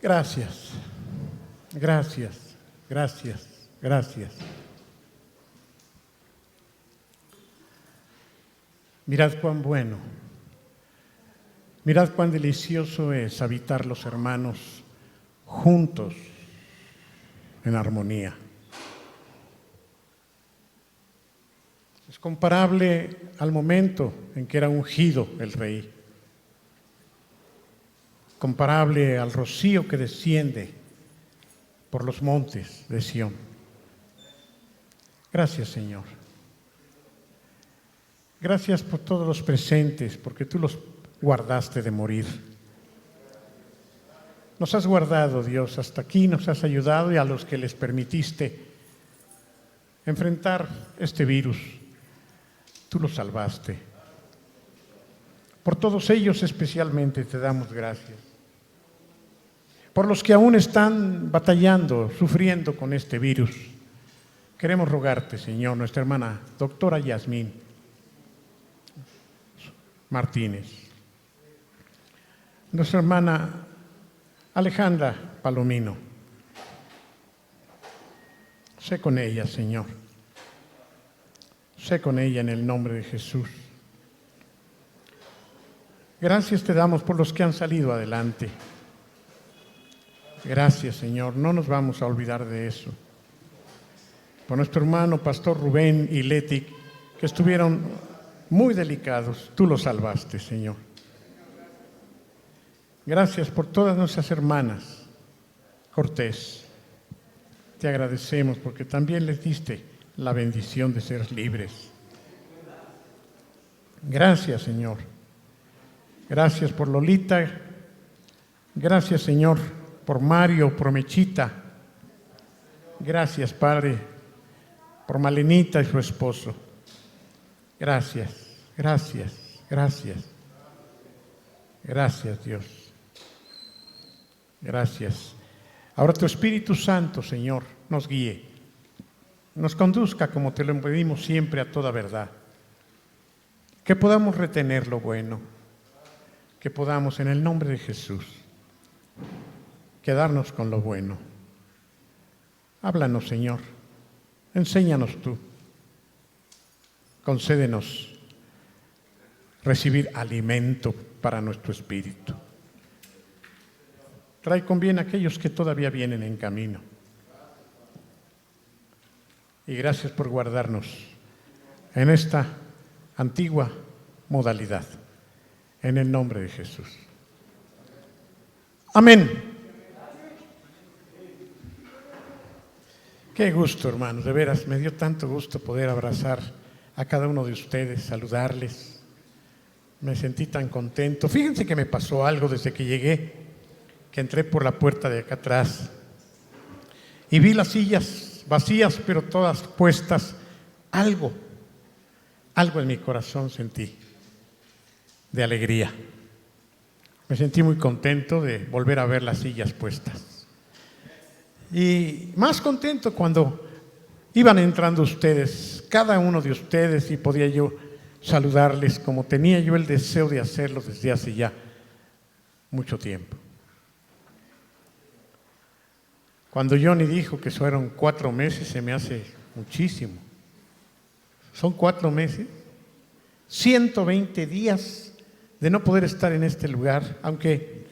Gracias, gracias, gracias, gracias. Mirad cuán bueno, mirad cuán delicioso es habitar los hermanos juntos en armonía. Es comparable al momento en que era ungido el rey, comparable al rocío que desciende por los montes de Sión. Gracias, Señor. Gracias por todos los presentes, porque tú los guardaste de morir. Nos has guardado, Dios, hasta aquí nos has ayudado, y a los que les permitiste enfrentar este virus, tú los salvaste. Por todos ellos especialmente te damos gracias. Por los que aún están batallando, sufriendo con este virus, queremos rogarte, Señor, nuestra hermana doctora Yasmín Martínez, nuestra hermana Alejandra Palomino. Sé con ella, Señor. Sé con ella en el nombre de Jesús. Gracias te damos por los que han salido adelante. Gracias, Señor. No nos vamos a olvidar de eso. Por nuestro hermano Pastor Rubén y Leti, que estuvieron muy delicados, tú los salvaste, Señor. Gracias por todas nuestras hermanas Cortés. Te agradecemos porque también les diste la bendición de ser libres. Gracias, Señor. Gracias por Lolita. Gracias, Señor, por Mario, por Mechita. Gracias, Padre, por Malenita y su esposo. Gracias, gracias, gracias. Gracias, Dios. Gracias. Ahora tu Espíritu Santo, Señor, nos guíe, nos conduzca como te lo pedimos siempre a toda verdad. Que podamos retener lo bueno, que podamos en el nombre de Jesús quedarnos con lo bueno. Háblanos, Señor, enséñanos tú, concédenos recibir alimento para nuestro espíritu. Trae con bien a aquellos que todavía vienen en camino. Y gracias por guardarnos en esta antigua modalidad, en el nombre de Jesús. Amén. Qué gusto, hermanos, de veras, me dio tanto gusto poder abrazar a cada uno de ustedes, saludarles. Me sentí tan contento. Fíjense que me pasó algo desde que llegué, que entré por la puerta de acá atrás y vi las sillas vacías, pero todas puestas. Algo en mi corazón sentí de alegría. Me sentí muy contento de volver a ver las sillas puestas. Y más contento cuando iban entrando ustedes, cada uno de ustedes, y podía yo saludarles como tenía yo el deseo de hacerlo desde hace ya mucho tiempo. Cuando Johnny dijo que fueron 4 meses, se me hace muchísimo. Son 4 meses, 120 días de no poder estar en este lugar, aunque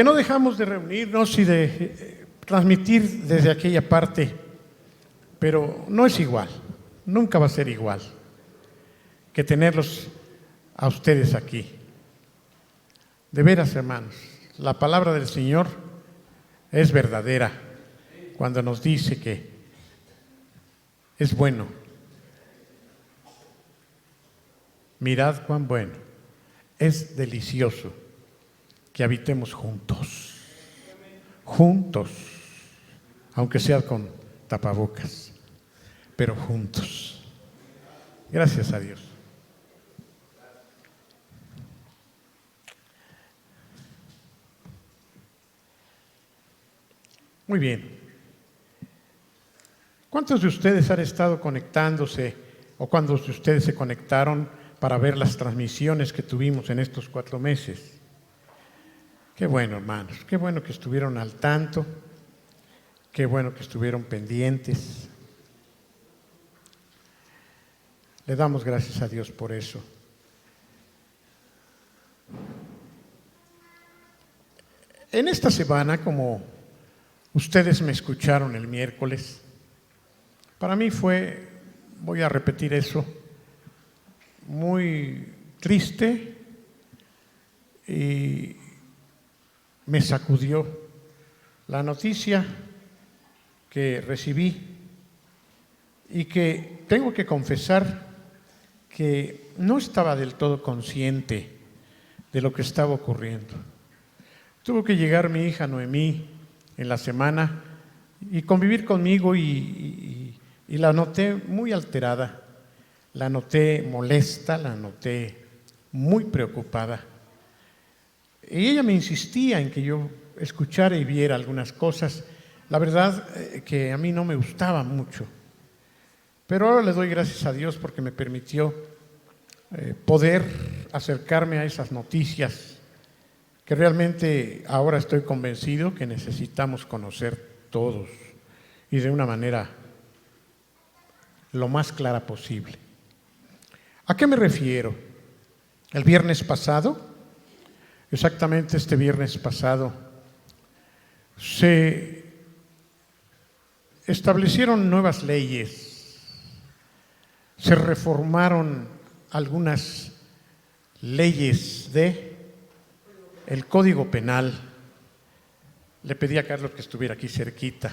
no dejamos de reunirnos y de transmitir desde aquella parte, pero no es igual, nunca va a ser igual que tenerlos a ustedes aquí. De veras, hermanos, la palabra del Señor es verdadera cuando nos dice que es bueno. Mirad cuán bueno, es delicioso que habitemos juntos, aunque sea con tapabocas, pero juntos. Gracias a Dios. Muy bien. ¿Cuántos de ustedes han estado conectándose o cuántos de ustedes se conectaron para ver las transmisiones que tuvimos en estos 4 meses? Qué bueno, hermanos, qué bueno que estuvieron al tanto, qué bueno que estuvieron pendientes. Le damos gracias a Dios por eso. En esta semana, como ustedes me escucharon el miércoles, para mí fue, voy a repetir eso, muy triste y me sacudió la noticia que recibí y que tengo que confesar que no estaba del todo consciente de lo que estaba ocurriendo. Tuvo que llegar mi hija Noemí en la semana y convivir conmigo y la noté muy alterada, la noté molesta, la noté muy preocupada. Y ella me insistía en que yo escuchara y viera algunas cosas, la verdad que a mí no me gustaba mucho. Pero ahora le doy gracias a Dios porque me permitió poder acercarme a esas noticias que realmente ahora estoy convencido que necesitamos conocer todos y de una manera lo más clara posible. ¿A qué me refiero? El viernes pasado, exactamente este viernes pasado, se establecieron nuevas leyes, se reformaron algunas leyes del Código Penal. Le pedí a Carlos que estuviera aquí cerquita.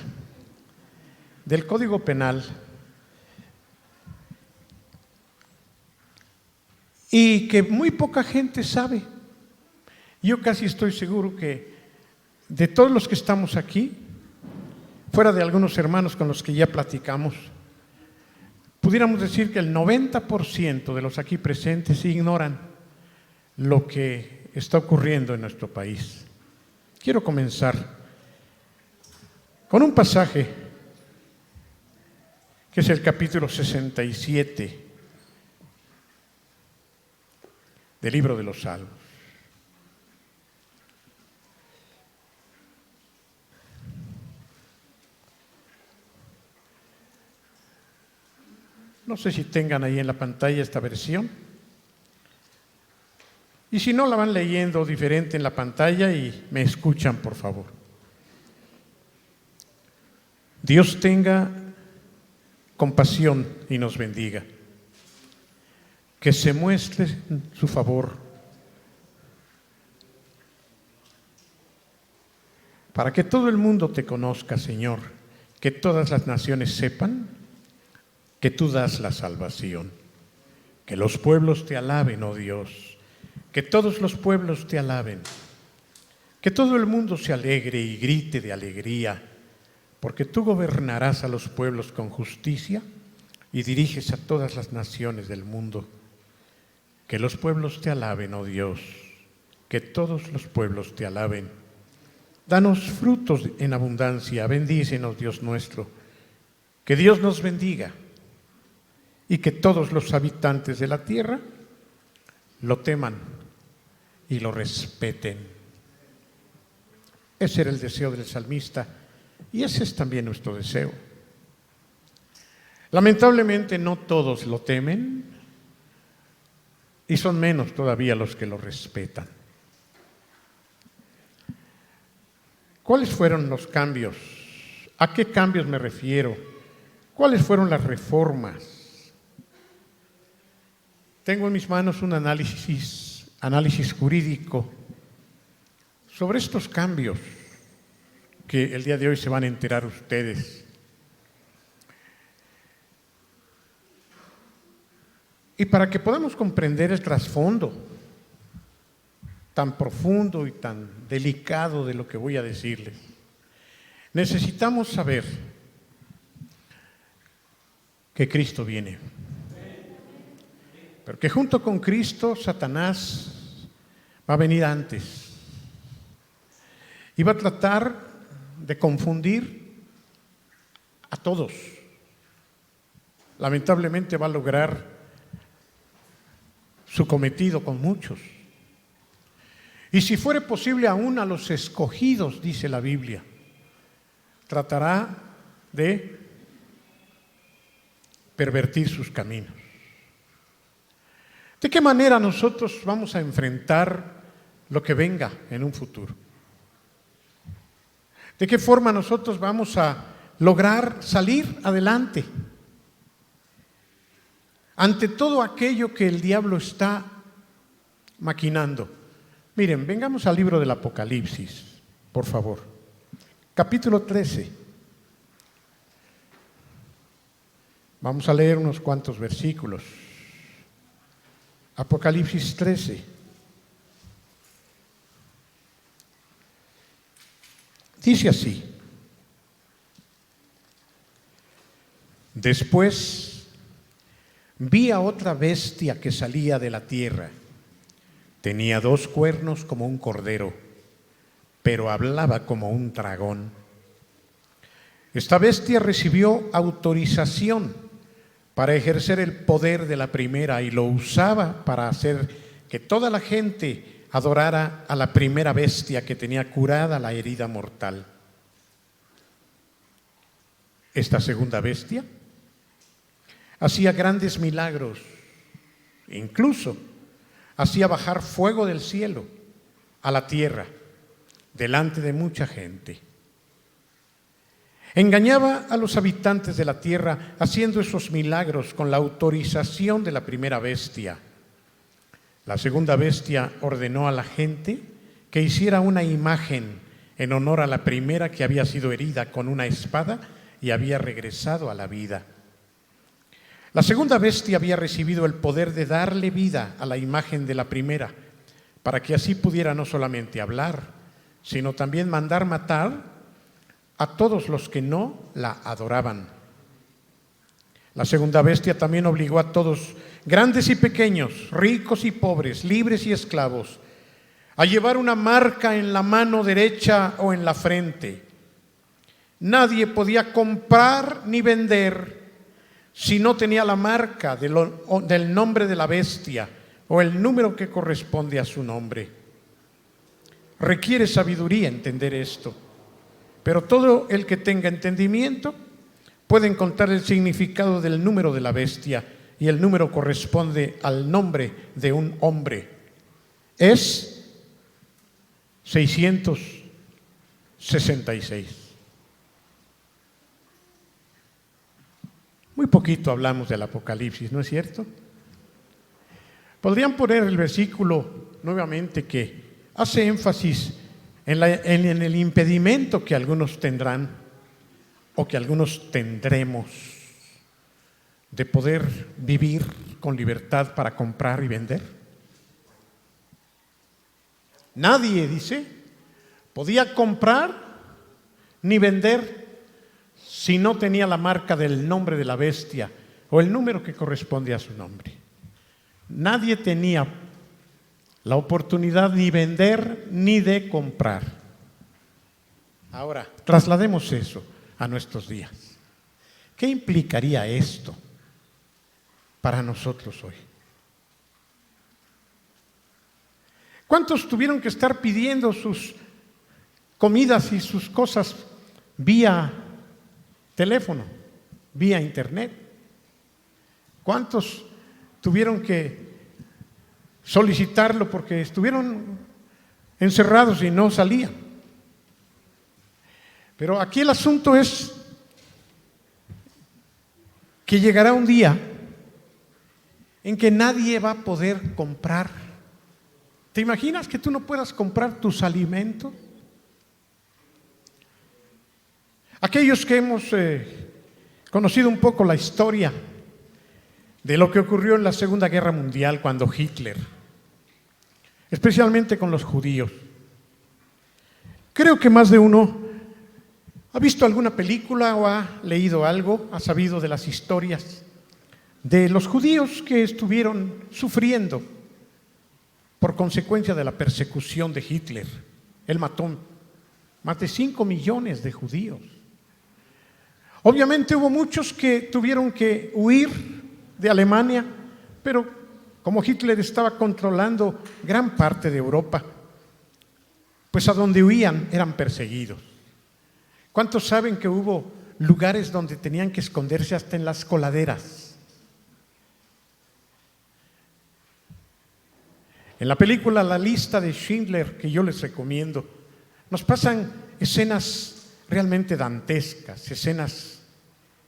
Del Código Penal. Y que muy poca gente sabe. Yo casi estoy seguro que de todos los que estamos aquí, fuera de algunos hermanos con los que ya platicamos, pudiéramos decir que el 90% de los aquí presentes ignoran lo que está ocurriendo en nuestro país. Quiero comenzar con un pasaje que es el capítulo 67 del libro de los Salmos. No sé si tengan ahí en la pantalla esta versión. Y si no, la van leyendo diferente en la pantalla y me escuchan, por favor. Dios tenga compasión y nos bendiga. Que se muestre su favor para que todo el mundo te conozca, Señor, que todas las naciones sepan que tú das la salvación, que los pueblos te alaben, oh Dios, que todos los pueblos te alaben, que todo el mundo se alegre y grite de alegría, porque tú gobernarás a los pueblos con justicia y diriges a todas las naciones del mundo. Que los pueblos te alaben, oh Dios, que todos los pueblos te alaben. Danos frutos en abundancia, bendícenos, Dios nuestro. Que Dios nos bendiga y que todos los habitantes de la tierra lo teman y lo respeten. Ese era el deseo del salmista y ese es también nuestro deseo. Lamentablemente no todos lo temen y son menos todavía los que lo respetan. ¿Cuáles fueron los cambios? ¿A qué cambios me refiero? ¿Cuáles fueron las reformas? Tengo en mis manos un análisis jurídico sobre estos cambios que el día de hoy se van a enterar ustedes. Y para que podamos comprender el trasfondo tan profundo y tan delicado de lo que voy a decirles, necesitamos saber que Cristo viene. Pero que junto con Cristo, Satanás va a venir antes y va a tratar de confundir a todos. Lamentablemente va a lograr su cometido con muchos. Y si fuere posible aún a los escogidos, dice la Biblia, tratará de pervertir sus caminos. ¿De qué manera nosotros vamos a enfrentar lo que venga en un futuro? ¿De qué forma nosotros vamos a lograr salir adelante ante todo aquello que el diablo está maquinando? Miren, vengamos al libro del Apocalipsis, por favor. Capítulo 13. Vamos a leer unos cuantos versículos. Apocalipsis 13. Dice así: después vi a otra bestia que salía de la tierra. Tenía 2 cuernos como un cordero, pero hablaba como un dragón. Esta bestia recibió autorización para ejercer el poder de la primera y lo usaba para hacer que toda la gente adorara a la primera bestia que tenía curada la herida mortal. Esta segunda bestia hacía grandes milagros, incluso hacía bajar fuego del cielo a la tierra delante de mucha gente. Engañaba a los habitantes de la tierra haciendo esos milagros con la autorización de la primera bestia. La segunda bestia ordenó a la gente que hiciera una imagen en honor a la primera que había sido herida con una espada y había regresado a la vida. La segunda bestia había recibido el poder de darle vida a la imagen de la primera, para que así pudiera no solamente hablar, sino también mandar matar a todos los que no la adoraban. La segunda bestia también obligó a todos, grandes y pequeños, ricos y pobres, libres y esclavos, a llevar una marca en la mano derecha o en la frente. Nadie podía comprar ni vender si no tenía la marca del nombre de la bestia o el número que corresponde a su nombre. Requiere sabiduría entender esto, pero todo el que tenga entendimiento puede encontrar el significado del número de la bestia, y el número corresponde al nombre de un hombre. Es 666. Muy poquito hablamos del Apocalipsis, ¿no es cierto? Podrían poner el versículo nuevamente que hace énfasis en el impedimento que algunos tendrán o que algunos tendremos de poder vivir con libertad para comprar y vender. Nadie, dice, podía comprar ni vender si no tenía la marca del nombre de la bestia o el número que corresponde a su nombre. Nadie tenía la oportunidad ni vender ni de comprar. Ahora, traslademos eso a nuestros días. ¿Qué implicaría esto para nosotros hoy? ¿Cuántos tuvieron que estar pidiendo sus comidas y sus cosas vía teléfono, vía internet? ¿Cuántos tuvieron que solicitarlo porque estuvieron encerrados y no salían? Pero aquí el asunto es que llegará un día en que nadie va a poder comprar. ¿Te imaginas que tú no puedas comprar tus alimentos? Aquellos que hemos conocido un poco la historia de lo que ocurrió en la Segunda Guerra Mundial cuando Hitler, especialmente con los judíos, creo que más de uno ha visto alguna película o ha leído algo, ha sabido de las historias de los judíos que estuvieron sufriendo por consecuencia de la persecución de Hitler. Él mató más de 5 millones de judíos. Obviamente hubo muchos que tuvieron que huir de Alemania, pero como Hitler estaba controlando gran parte de Europa, pues a donde huían eran perseguidos. ¿Cuántos saben que hubo lugares donde tenían que esconderse hasta en las coladeras? En la película La lista de Schindler, que yo les recomiendo, nos pasan escenas realmente dantescas, escenas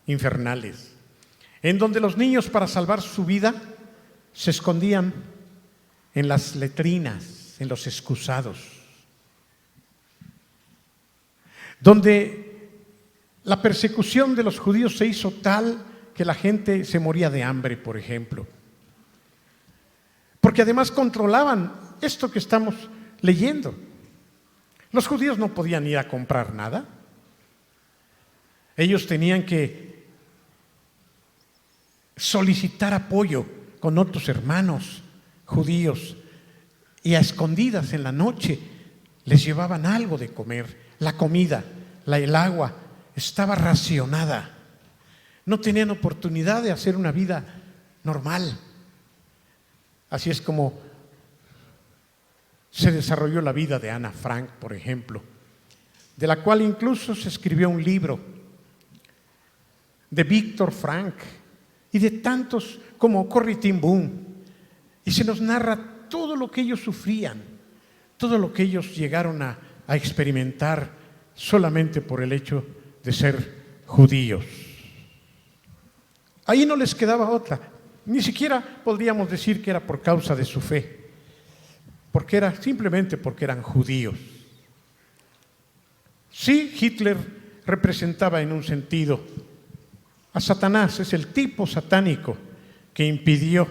infernales, en donde los niños, para salvar su vida, se escondían en las letrinas, en los excusados, donde la persecución de los judíos se hizo tal que la gente se moría de hambre, por ejemplo, porque además controlaban esto que estamos leyendo. Los judíos no podían ir a comprar nada. Ellos tenían que solicitar apoyo con otros hermanos judíos y a escondidas en la noche les llevaban algo de comer. La comida, el agua estaba racionada. No tenían oportunidad de hacer una vida normal. Así es como se desarrolló la vida de Ana Frank, por ejemplo, de la cual incluso se escribió un libro, de Víctor Frank y de tantos como Corrie ten Boom, y se nos narra todo lo que ellos sufrían, todo lo que ellos llegaron a experimentar solamente por el hecho de ser judíos. Ahí no les quedaba otra, ni siquiera podríamos decir que era por causa de su fe, porque era simplemente porque eran judíos. Sí, Hitler representaba en un sentido a Satanás, es el tipo satánico que impidió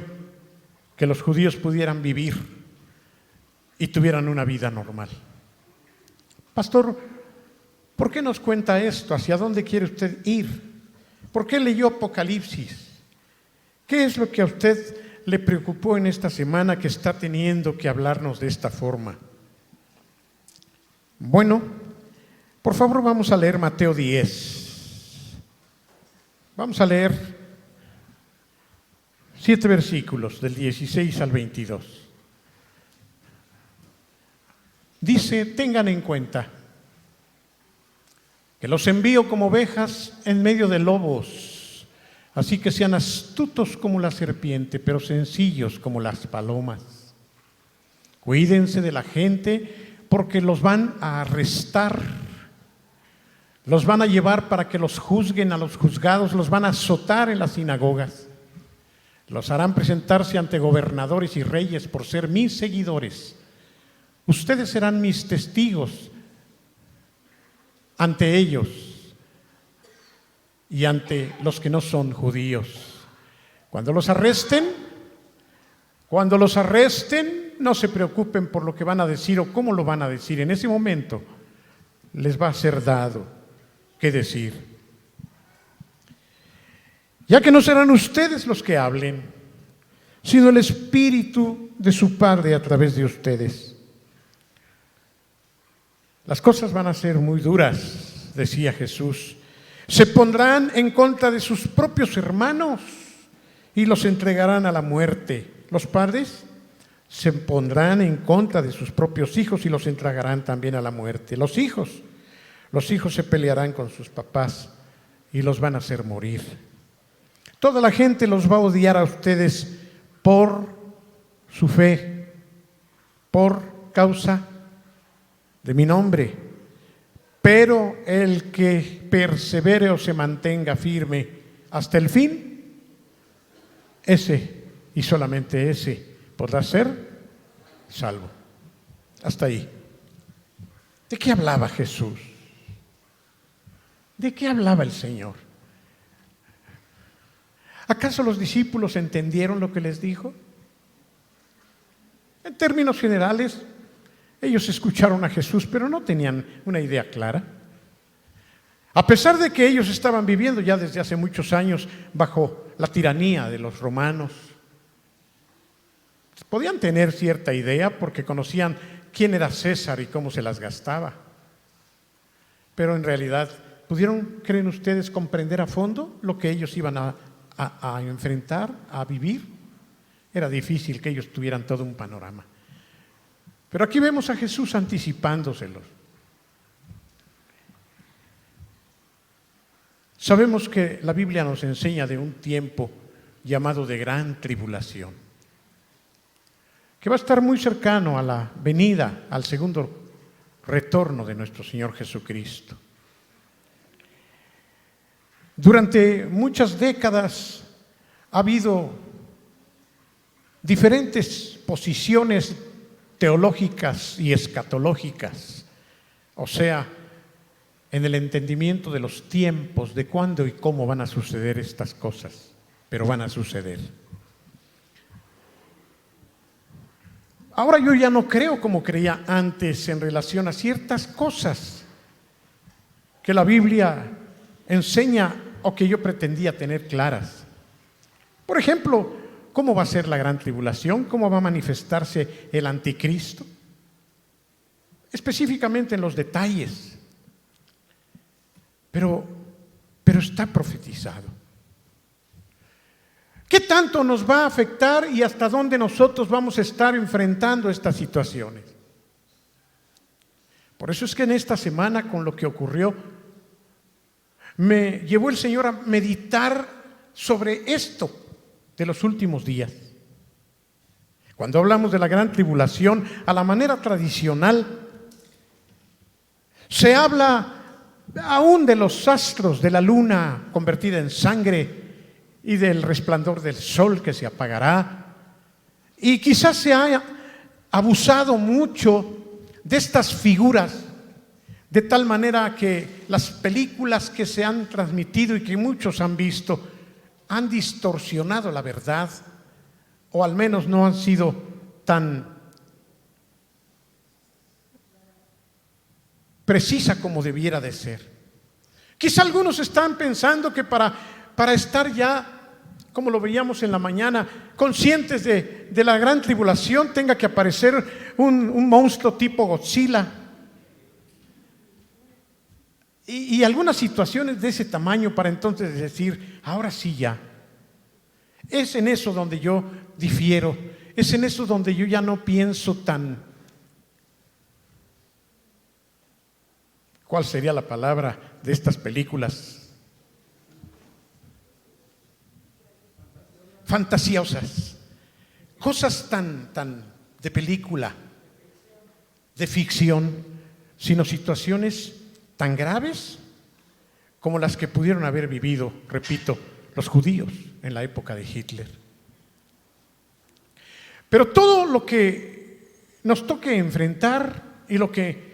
que los judíos pudieran vivir y tuvieran una vida normal. Pastor, ¿por qué nos cuenta esto? ¿Hacia dónde quiere usted ir? ¿Por qué leyó Apocalipsis? ¿Qué es lo que a usted le preocupó en esta semana que está teniendo que hablarnos de esta forma? Bueno, por favor vamos a leer Mateo 10. Vamos a leer 7 versículos del 16 al 22. Dice: tengan en cuenta que los envío como ovejas en medio de lobos, así que sean astutos como la serpiente, pero sencillos como las palomas. Cuídense de la gente porque los van a arrestar, los van a llevar para que los juzguen a los juzgados, los van a azotar en las sinagogas, los harán presentarse ante gobernadores y reyes por ser mis seguidores. Ustedes serán mis testigos ante ellos y ante los que no son judíos. Cuando los arresten, no se preocupen por lo que van a decir o cómo lo van a decir. En ese momento les va a ser dado qué decir. Ya que no serán ustedes los que hablen, sino el Espíritu de su Padre a través de ustedes. Las cosas van a ser muy duras, decía Jesús. Se pondrán en contra de sus propios hermanos y los entregarán a la muerte. Los padres se pondrán en contra de sus propios hijos y los entregarán también a la muerte. Los hijos se pelearán con sus papás y los van a hacer morir. Toda la gente los va a odiar a ustedes por su fe, por causa de mi nombre, pero el que persevere o se mantenga firme hasta el fin, ese y solamente ese podrá ser salvo. Hasta ahí. ¿De qué hablaba Jesús? ¿De qué hablaba el Señor? ¿Acaso los discípulos entendieron lo que les dijo? En términos generales, ellos escucharon a Jesús, pero no tenían una idea clara. A pesar de que ellos estaban viviendo ya desde hace muchos años bajo la tiranía de los romanos, podían tener cierta idea porque conocían quién era César y cómo se las gastaba. Pero en realidad, ¿pudieron, creen ustedes, comprender a fondo lo que ellos iban a enfrentar, a vivir? Era difícil que ellos tuvieran todo un panorama. Pero aquí vemos a Jesús anticipándoselos. Sabemos que la Biblia nos enseña de un tiempo llamado de gran tribulación, que va a estar muy cercano a la venida, al segundo retorno de nuestro Señor Jesucristo. Durante muchas décadas ha habido diferentes posiciones teológicas y escatológicas, o sea, en el entendimiento de los tiempos, de cuándo y cómo van a suceder estas cosas, pero van a suceder. Ahora yo ya no creo como creía antes en relación a ciertas cosas que la Biblia enseña o que yo pretendía tener claras. Por ejemplo, ¿cómo va a ser la gran tribulación? ¿Cómo va a manifestarse el anticristo? Específicamente en los detalles. Pero está profetizado. ¿Qué tanto nos va a afectar y hasta dónde nosotros vamos a estar enfrentando estas situaciones? Por eso es que en esta semana, con lo que ocurrió, me llevó el Señor a meditar sobre esto de los últimos días. Cuando hablamos de la gran tribulación, a la manera tradicional, se habla aún de los astros, de la luna convertida en sangre y del resplandor del sol que se apagará. Y quizás se haya abusado mucho de estas figuras, de tal manera que las películas que se han transmitido y que muchos han visto han distorsionado la verdad, o al menos no han sido tan precisa como debiera de ser. Quizá algunos están pensando que para estar ya, como lo veíamos en la mañana, conscientes de la gran tribulación, tenga que aparecer un monstruo tipo Godzilla. Y algunas situaciones de ese tamaño para entonces decir, ahora sí ya. Es en eso donde yo difiero, es en eso donde yo ya no pienso tan... ¿Cuál sería la palabra de estas películas? Fantasiosas. Cosas tan de película, de ficción, sino situaciones tan graves como las que pudieron haber vivido, repito, los judíos en la época de Hitler. Pero todo lo que nos toque enfrentar y lo que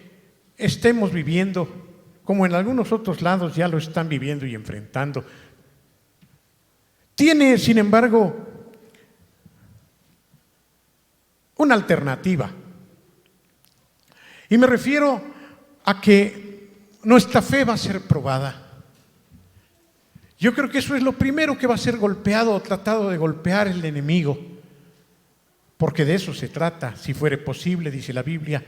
estemos viviendo, como en algunos otros lados ya lo están viviendo y enfrentando, tiene, sin embargo, una alternativa. Y me refiero a que nuestra fe va a ser probada. Yo creo que eso es lo primero que va a ser golpeado o tratado de golpear el enemigo, porque de eso se trata, si fuere posible, dice la Biblia,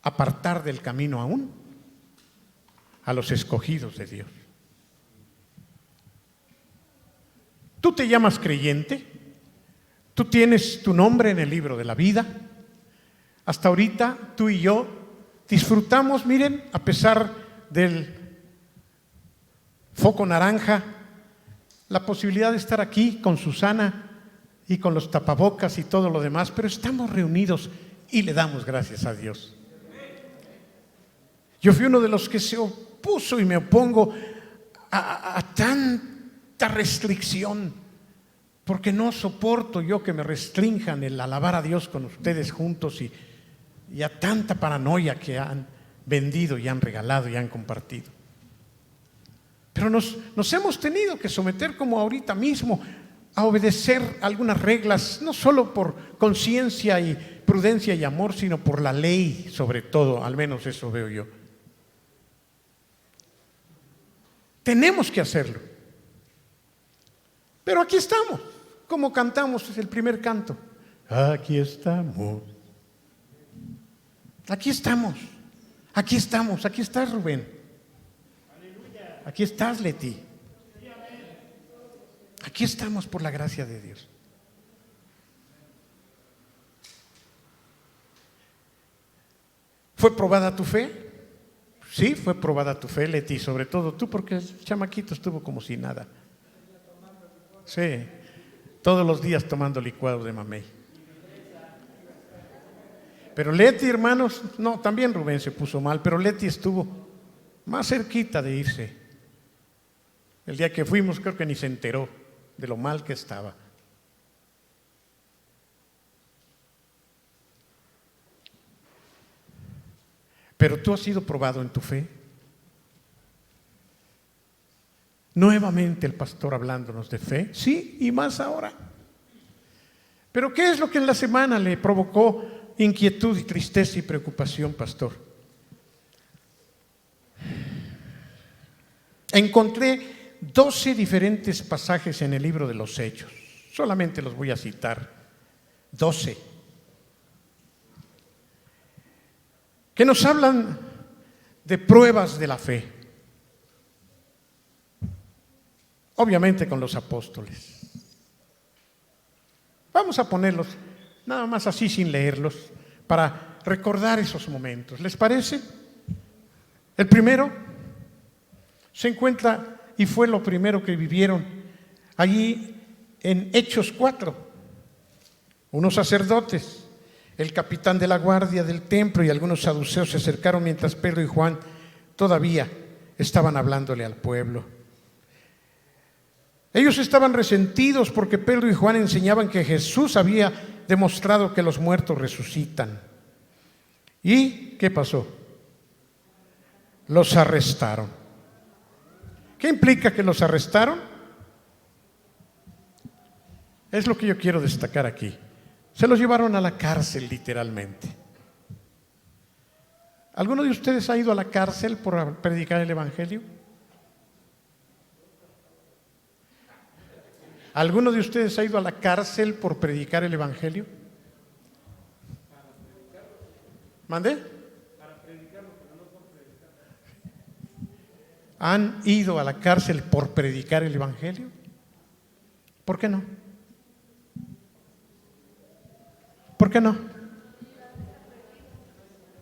apartar del camino aún a los escogidos de Dios. Tú te llamas creyente, tú tienes tu nombre en el libro de la vida. Hasta ahorita tú y yo disfrutamos, miren, a pesar del foco naranja, la posibilidad de estar aquí con Susana y con los tapabocas y todo lo demás, pero estamos reunidos y le damos gracias a Dios. Yo fui uno de los que se opuso y me opongo a tanta restricción, porque no soporto yo que me restrinjan el alabar a Dios con ustedes juntos y a tanta paranoia que han vendido y han regalado y han compartido. Pero nos hemos tenido que someter, como ahorita mismo, a obedecer algunas reglas, no solo por conciencia y prudencia y amor, sino por la ley, sobre todo, al menos eso veo yo. Tenemos que hacerlo. Pero aquí estamos, como cantamos el primer canto. Aquí estamos. Aquí estamos. Aquí estamos. Aquí estás, Rubén. Aquí estás, Leti. Aquí estamos por la gracia de Dios. ¿Fue probada tu fe? Sí, fue probada tu fe, Leti, sobre todo tú, porque el chamaquito estuvo como si nada. Sí, todos los días tomando licuado de mamey. Pero Leti, hermanos, no, también Rubén se puso mal, pero Leti estuvo más cerquita de irse. El día que fuimos creo que ni se enteró de lo mal que estaba. Pero tú has sido probado en tu fe. Nuevamente el pastor hablándonos de fe, sí, y más ahora. Pero ¿qué es lo que en la semana le provocó inquietud y tristeza y preocupación, pastor? Encontré 12 diferentes pasajes en el libro de los Hechos. Solamente los voy a citar. 12. Que nos hablan de pruebas de la fe. Obviamente con los apóstoles. Vamos a ponerlos nada más así sin leerlos para recordar esos momentos. ¿Les parece? El primero se encuentra y fue lo primero que vivieron allí en Hechos 4. Unos sacerdotes, el capitán de la guardia del templo y algunos saduceos se acercaron mientras Pedro y Juan todavía estaban hablándole al pueblo. Ellos estaban resentidos porque Pedro y Juan enseñaban que Jesús había demostrado que los muertos resucitan. ¿Y qué pasó? Los arrestaron. ¿Qué implica que los arrestaron? Es lo que yo quiero destacar aquí. Se los llevaron a la cárcel, literalmente. ¿Alguno de ustedes ha ido a la cárcel por predicar el evangelio? ¿Alguno de ustedes ha ido a la cárcel por predicar el evangelio? ¿Mande? ¿Han ido a la cárcel por predicar el evangelio? ¿Por qué no? ¿Por qué no?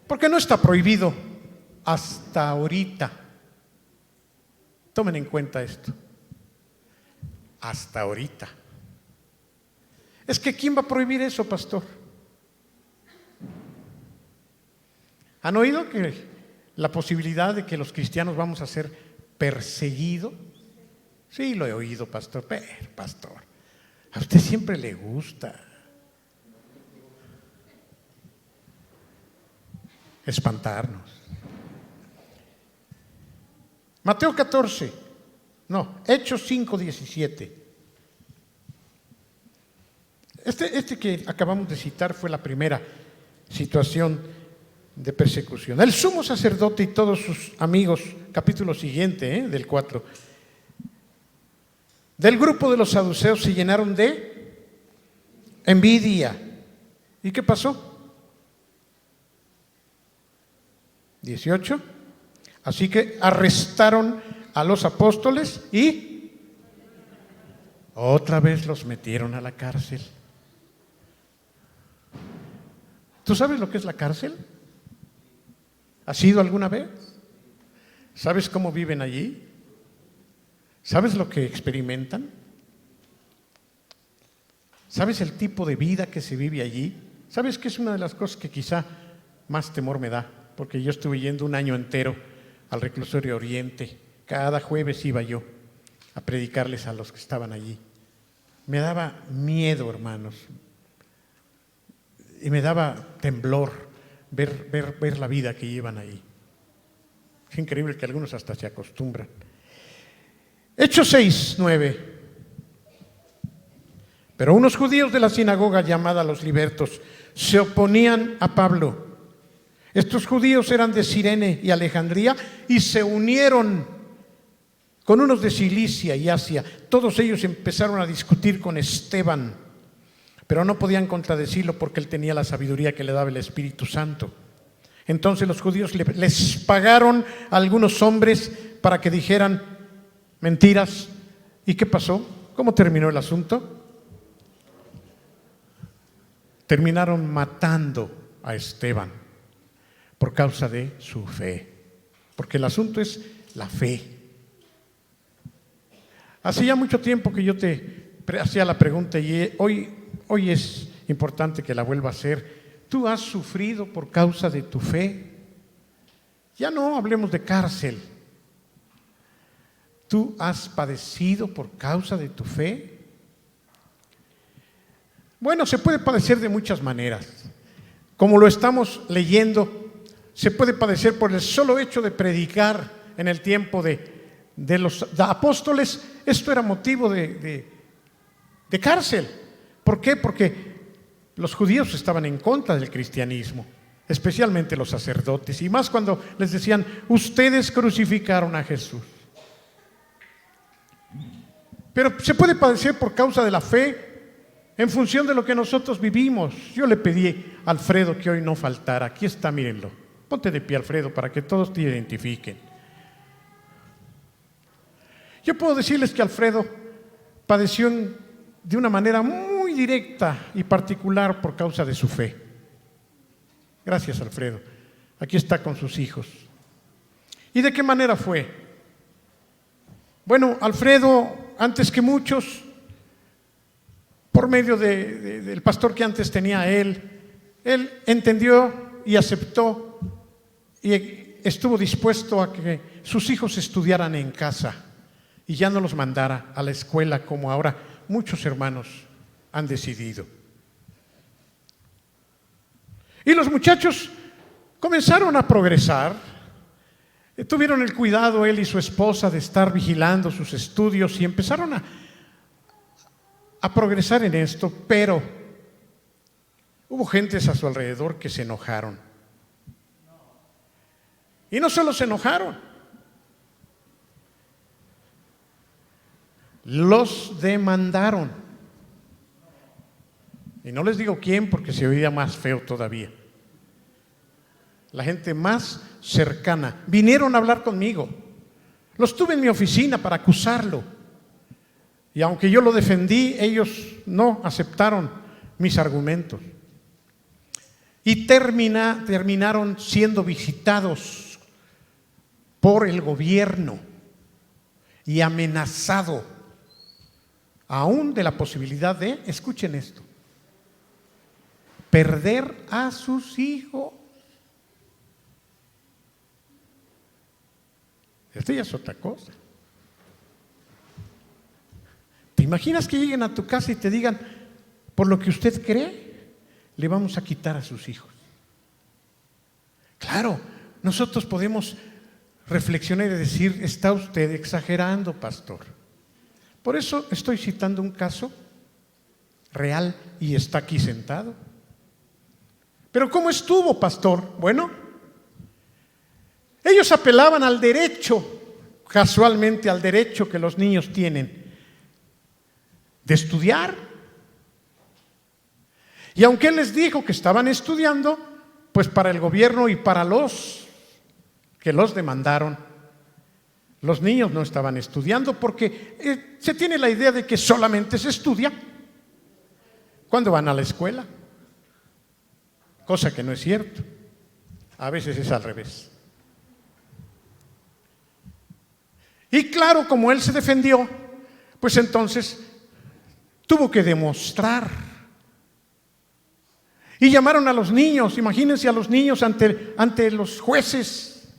Porque no está prohibido hasta ahorita. Tomen en cuenta esto. Hasta ahorita. Es que ¿quién va a prohibir eso, pastor? ¿Han oído que la posibilidad de que los cristianos vamos a ser perseguidos? Sí, lo he oído, pastor. Pero, pastor, a usted siempre le gusta espantarnos. Mateo 14, no, Hechos 5:17. Este que acabamos de citar fue la primera situación de persecución. El sumo sacerdote y todos sus amigos, capítulo siguiente, del 4, del grupo de los saduceos se llenaron de envidia. ¿Y qué pasó? 18. Así que arrestaron a los apóstoles y otra vez los metieron a la cárcel. ¿Tú sabes lo que es la cárcel? ¿Has ido alguna vez? ¿Sabes cómo viven allí? ¿Sabes lo que experimentan? ¿Sabes el tipo de vida que se vive allí? ¿Sabes que es una de las cosas que quizá más temor me da? Porque yo estuve yendo un año entero al reclusorio Oriente. Cada jueves iba yo a predicarles a los que estaban allí. Me daba miedo, hermanos, y me daba temblor ver la vida que llevan ahí. Es increíble que algunos hasta se acostumbran. Hechos 6:9. Pero unos judíos de la sinagoga llamada los libertos se oponían a Pablo. Estos judíos eran de Cirene y Alejandría y se unieron con unos de Cilicia y Asia. Todos ellos empezaron a discutir con Esteban, pero no podían contradecirlo porque él tenía la sabiduría que le daba el Espíritu Santo. Entonces los judíos les pagaron a algunos hombres para que dijeran mentiras. ¿Y qué pasó? ¿Cómo terminó el asunto? Terminaron matando a Esteban. por causa de su fe. Porque el asunto es la fe. Hace ya mucho tiempo que yo te hacía la pregunta y hoy es importante que la vuelva a hacer. ¿Tú has sufrido por causa de tu fe? Ya no hablemos de cárcel. ¿Tú has padecido por causa de tu fe? Bueno, se puede padecer de muchas maneras. Como lo estamos leyendo, se puede padecer por el solo hecho de predicar en el tiempo de los apóstoles. Esto era motivo de cárcel. ¿Por qué? Porque los judíos estaban en contra del cristianismo, especialmente los sacerdotes, y más cuando les decían: ustedes crucificaron a Jesús. Pero se puede padecer por causa de la fe, en función de lo que nosotros vivimos. Yo le pedí a Alfredo que hoy no faltara. Aquí está, mírenlo. Ponte de pie, Alfredo, para que todos te identifiquen. Yo puedo decirles que Alfredo padeció de una manera muy directa y particular por causa de su fe. Gracias, Alfredo. Aquí está con sus hijos. ¿Y de qué manera fue? Bueno, Alfredo, antes que muchos, por medio del pastor que antes tenía él entendió y aceptó y estuvo dispuesto a que sus hijos estudiaran en casa y ya no los mandara a la escuela como ahora muchos hermanos han decidido. Y los muchachos comenzaron a progresar. Tuvieron el cuidado, él y su esposa, de estar vigilando sus estudios y empezaron a progresar en esto, pero hubo gentes a su alrededor que se enojaron. Y no solo se enojaron, los demandaron. Y no les digo quién porque se oía más feo todavía. La gente más cercana vinieron a hablar conmigo. Los tuve en mi oficina para acusarlo. Y aunque yo lo defendí, ellos no aceptaron mis argumentos. Y terminaron siendo visitados por el gobierno y amenazado aún de la posibilidad de, escuchen esto, perder a sus hijos. Esto ya es otra cosa. ¿Te imaginas que lleguen a tu casa y te digan: por lo que usted cree, le vamos a quitar a sus hijos? Claro, nosotros podemos reflexionar y decir: está usted exagerando, pastor. Por eso estoy citando un caso real y está aquí sentado. Pero ¿cómo estuvo, pastor? Bueno, ellos apelaban al derecho, casualmente al derecho que los niños tienen de estudiar. Y aunque él les dijo que estaban estudiando, pues para el gobierno y para los que los demandaron, los niños no estaban estudiando, porque se tiene la idea de que solamente se estudia cuando van a la escuela, cosa que no es cierto. A veces es al revés. Y claro, como él se defendió, pues entonces tuvo que demostrar. Y llamaron a los niños, imagínense a los niños ante los jueces.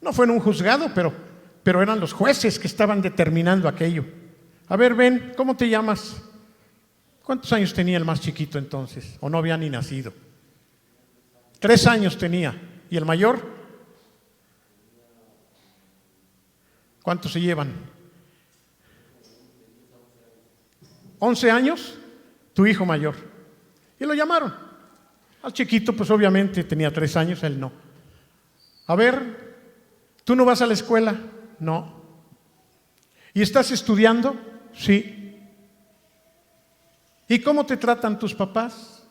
No fue en un juzgado, pero eran los jueces que estaban determinando aquello. A ver, ven, ¿cómo te llamas? ¿Cuántos años tenía el más chiquito entonces? ¿O no había ni nacido? 3 años tenía. ¿Y el mayor? ¿Cuántos se llevan? 11 años, tu hijo mayor. Y lo llamaron. Al chiquito, pues obviamente tenía 3 años, él no. A ver, ¿tú no vas a la escuela? No. ¿Y estás estudiando? Sí. ¿Y cómo te tratan tus papás?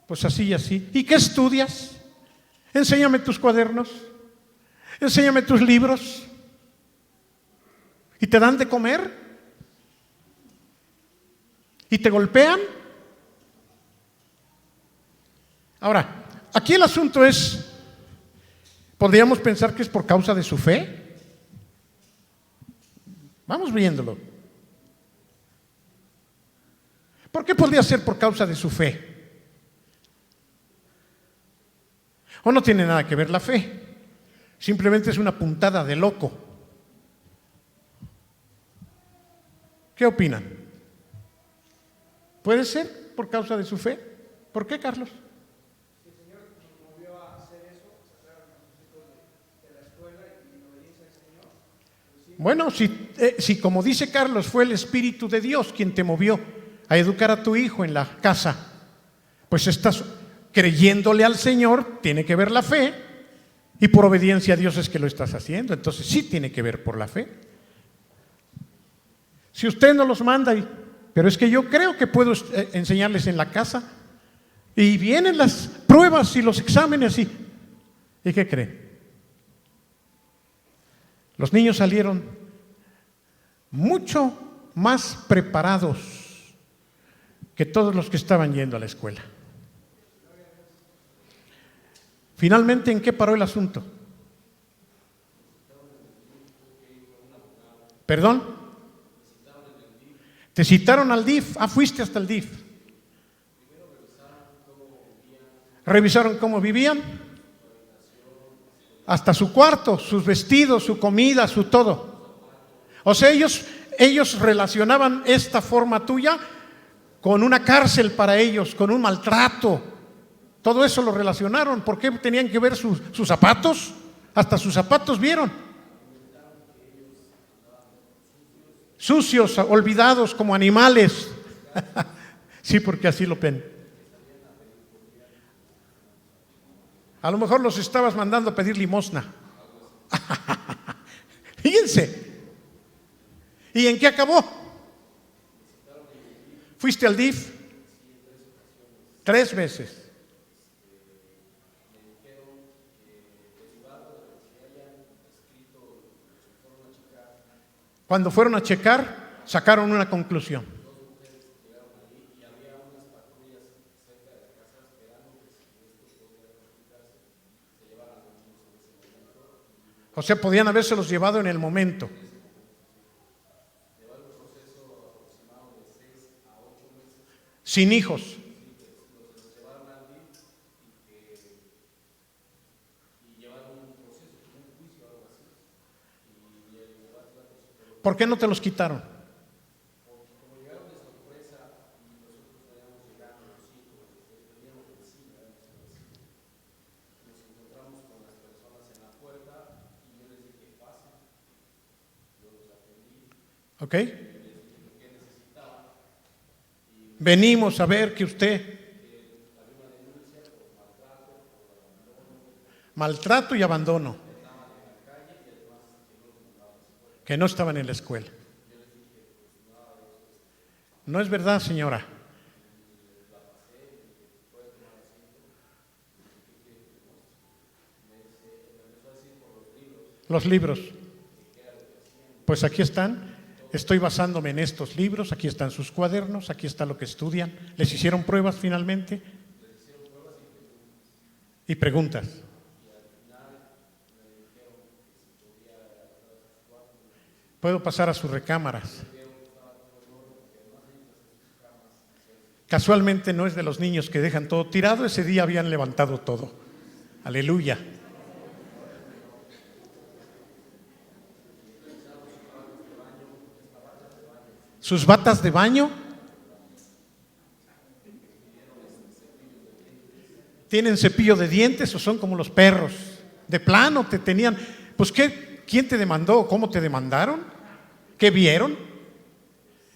Pues así y así. ¿Y qué estudias? Enséñame tus cuadernos. Enséñame tus libros. ¿Y te dan de comer? ¿Y te golpean? Ahora, aquí el asunto es ¿Podríamos pensar que es por causa de su fe? Vamos viéndolo. ¿Por qué podría ser por causa de su fe? ¿O no tiene nada que ver la fe? Simplemente es una puntada de loco. ¿Qué opinan? ¿Puede ser por causa de su fe? ¿Por qué, Carlos? El Señor nos movió a hacer eso, sacar a nuestros hijos de la escuela y en obediencia al Señor. Bueno, si como dice Carlos, fue el Espíritu de Dios quien te movió a educar a tu hijo en la casa, pues estás creyéndole al Señor, tiene que ver la fe, y por obediencia a Dios es que lo estás haciendo. Entonces sí tiene que ver por la fe. Si usted no los manda, pero es que yo creo que puedo enseñarles en la casa, y vienen las pruebas y los exámenes, ¿y qué cree? Los niños salieron mucho más preparados que todos los que estaban yendo a la escuela. Finalmente, ¿en qué paró el asunto? ¿Perdón? Te citaron al DIF. Fuiste hasta el DIF. Revisaron cómo vivían. Hasta su cuarto, sus vestidos, su comida, su todo. O sea, ellos relacionaban esta forma tuya con una cárcel para ellos, con un maltrato. Todo eso lo relacionaron. ¿Por qué tenían que ver sus zapatos? Hasta sus zapatos vieron. Sucios, olvidados como animales. Sí, porque así lo ven. A lo mejor los estabas mandando a pedir limosna. Fíjense. ¿Y en qué acabó? ¿Fuiste al DIF? 3 veces. Cuando fueron a checar, sacaron una conclusión. O sea, podían habérselos llevado en el momento. Sin hijos. ¿Por qué no te los quitaron? ¿Ok? Venimos a ver que usted maltrato y abandono, que no estaban en la escuela. No es verdad, señora. Los libros. Pues aquí están. Estoy basándome en estos libros. Aquí están sus cuadernos. Aquí está lo que estudian. ¿Les hicieron pruebas finalmente? Y preguntas. Puedo pasar a sus recámaras. Casualmente no es de los niños que dejan todo tirado. Ese día habían levantado todo. Aleluya. Sus batas de baño. ¿Tienen cepillo de dientes o son como los perros? De plano te tenían. Pues ¿quién te demandó? ¿Cómo te demandaron? ¿Qué vieron?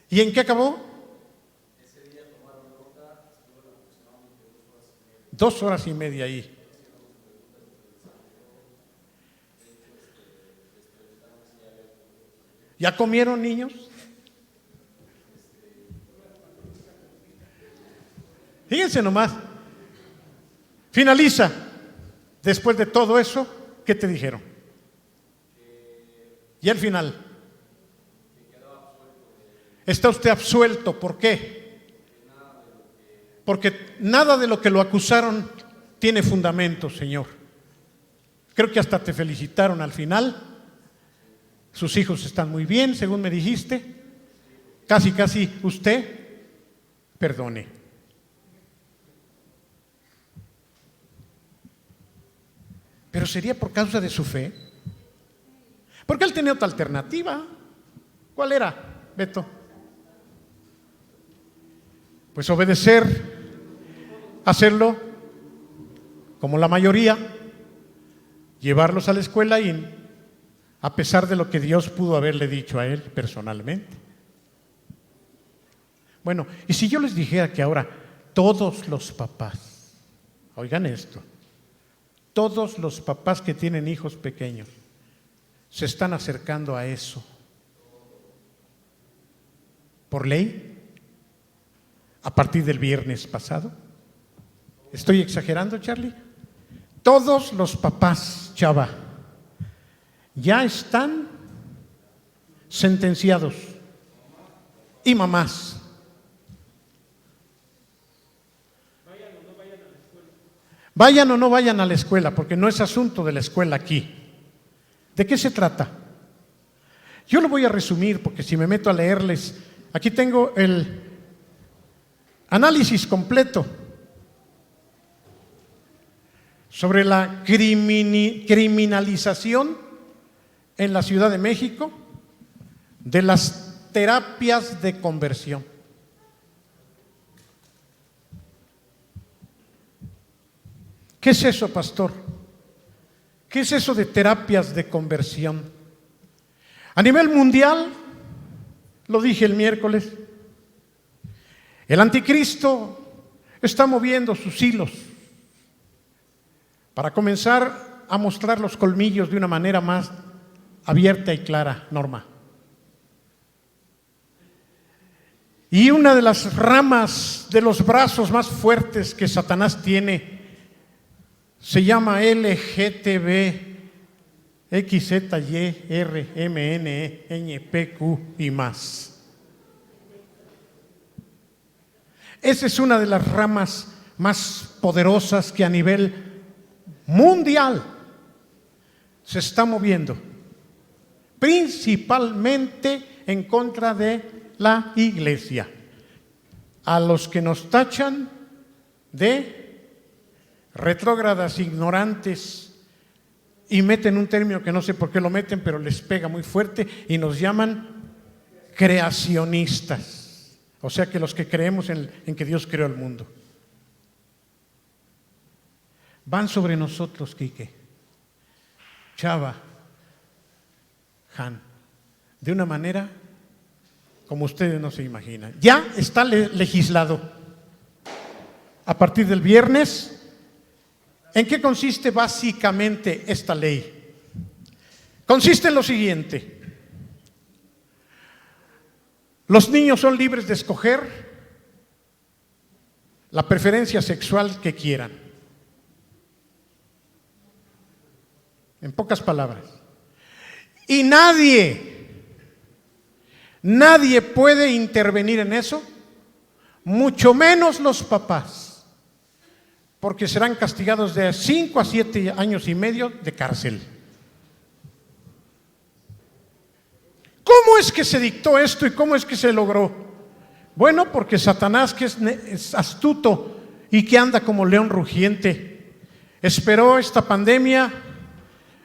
¿Y en qué acabó? 2 horas y media ahí. ¿Ya comieron, niños? Fíjense nomás. Finaliza. Después de todo eso, ¿qué te dijeron? Y al final, está usted absuelto. ¿Por qué? Porque nada de lo que lo acusaron tiene fundamento, Señor. Creo que hasta te felicitaron al final. Sus hijos están muy bien, según me dijiste. Casi usted perdone. Pero sería por causa de su fe. Porque él tenía otra alternativa. ¿Cuál era, Beto? Pues obedecer, hacerlo como la mayoría, llevarlos a la escuela y a pesar de lo que Dios pudo haberle dicho a él personalmente. Bueno, y si yo les dijera que ahora todos los papás, oigan esto, todos los papás que tienen hijos pequeños se están acercando a eso por ley a partir del viernes pasado. ¿Estoy exagerando, Charlie? Todos los papás, Chava, ya están sentenciados, y mamás. Vayan o no vayan a la escuela, porque no es asunto de la escuela aquí. ¿De qué se trata? Yo lo voy a resumir, porque si me meto a leerles, aquí tengo el análisis completo sobre la criminalización en la Ciudad de México de las terapias de conversión. ¿Qué es eso, pastor? ¿Qué es eso de terapias de conversión? A nivel mundial, lo dije el miércoles, el anticristo está moviendo sus hilos para comenzar a mostrar los colmillos de una manera más abierta y clara, Norma. Y una de las ramas de los brazos más fuertes que Satanás tiene se llama LGTB, XZY, RMNE, NPQ y más. Esa es una de las ramas más poderosas que a nivel mundial se está moviendo, principalmente en contra de la iglesia, a los que nos tachan de retrógradas, ignorantes, y meten un término que no sé por qué lo meten, pero les pega muy fuerte y nos llaman creacionistas, o sea que los que creemos en que Dios creó el mundo. Van sobre nosotros, Quique, Chava, Han, de una manera como ustedes no se imaginan. Ya está legislado. A partir del viernes, ¿en qué consiste básicamente esta ley? Consiste en lo siguiente: los niños son libres de escoger la preferencia sexual que quieran. En pocas palabras. Y nadie puede intervenir en eso, mucho menos los papás, porque serán castigados de 5 a 7 años y medio de cárcel. ¿Cómo es que se dictó esto y cómo es que se logró? Bueno, porque Satanás, que es astuto y que anda como león rugiente, esperó esta pandemia,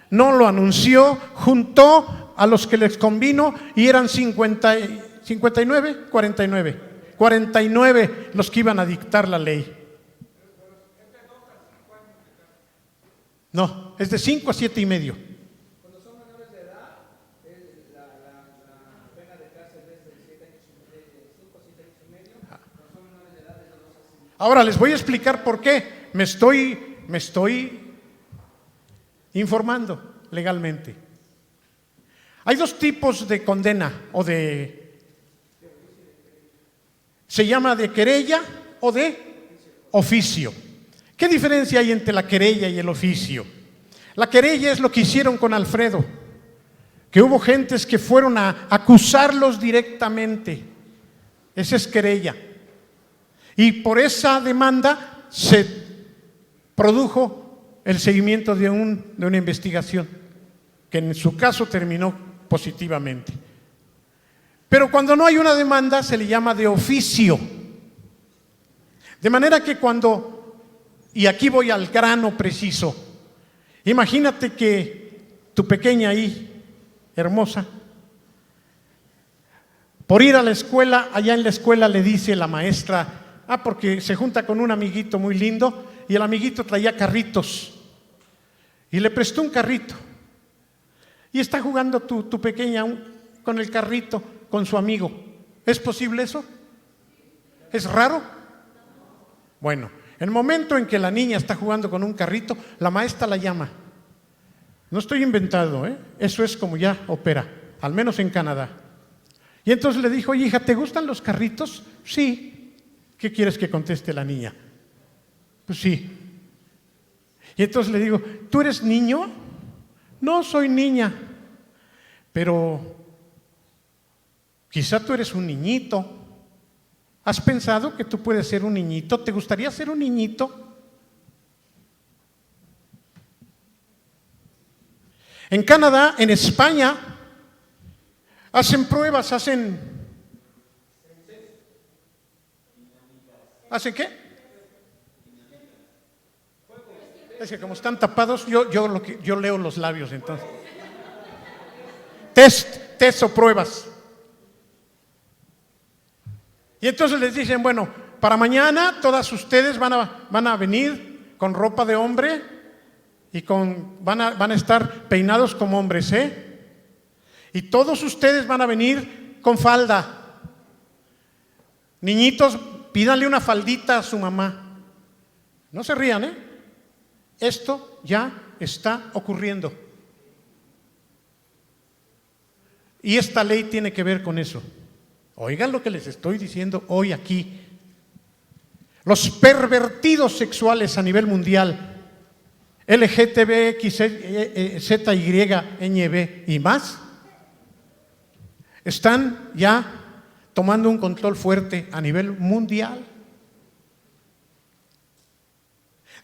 no lo anunció, juntó a los que les convino y eran 49 los que iban a dictar la ley. No, es de 5 a 7 y medio. Cuando son menores de edad, la pena de cárcel es de 5 a 7 años y medio. Cuando son menores de edad, es de 2 a 5. Ahora les voy a explicar por qué. Me estoy informando legalmente. Hay dos tipos de condena se llama de querella o de oficio. ¿Qué diferencia hay entre la querella y el oficio? La querella es lo que hicieron con Alfredo, que hubo gentes que fueron a acusarlos directamente. Esa es querella. Y por esa demanda se produjo el seguimiento de una investigación, que en su caso terminó positivamente. Pero cuando no hay una demanda se le llama de oficio. De manera que y aquí voy al grano preciso, imagínate que tu pequeña ahí, hermosa, por ir a la escuela, allá en la escuela le dice la maestra, porque se junta con un amiguito muy lindo y el amiguito traía carritos y le prestó un carrito y está jugando tu pequeña con el carrito con su amigo. ¿Es posible eso? ¿Es raro? Bueno, en el momento en que la niña está jugando con un carrito, la maestra la llama. No estoy inventando, eso es como ya opera, al menos en Canadá. Y entonces le dijo, oye, hija, ¿te gustan los carritos? Sí. ¿Qué quieres que conteste la niña? Pues sí. Y entonces le digo, ¿tú eres niño? No, soy niña. Pero quizá tú eres un niñito. ¿Has pensado que tú puedes ser un niñito? ¿Te gustaría ser un niñito? En Canadá, en España, hacen pruebas, ¿hacen qué? Es que como están tapados, yo leo los labios entonces. Test o pruebas. Y entonces les dicen, bueno, para mañana todas ustedes van a venir con ropa de hombre y van a estar peinados como hombres, y todos ustedes van a venir con falda. Niñitos, pídanle una faldita a su mamá. No se rían, Esto ya está ocurriendo. Y esta ley tiene que ver con eso. Oigan lo que les estoy diciendo hoy aquí. Los pervertidos sexuales a nivel mundial, LGTBX, ZY, NB y más, están ya tomando un control fuerte a nivel mundial.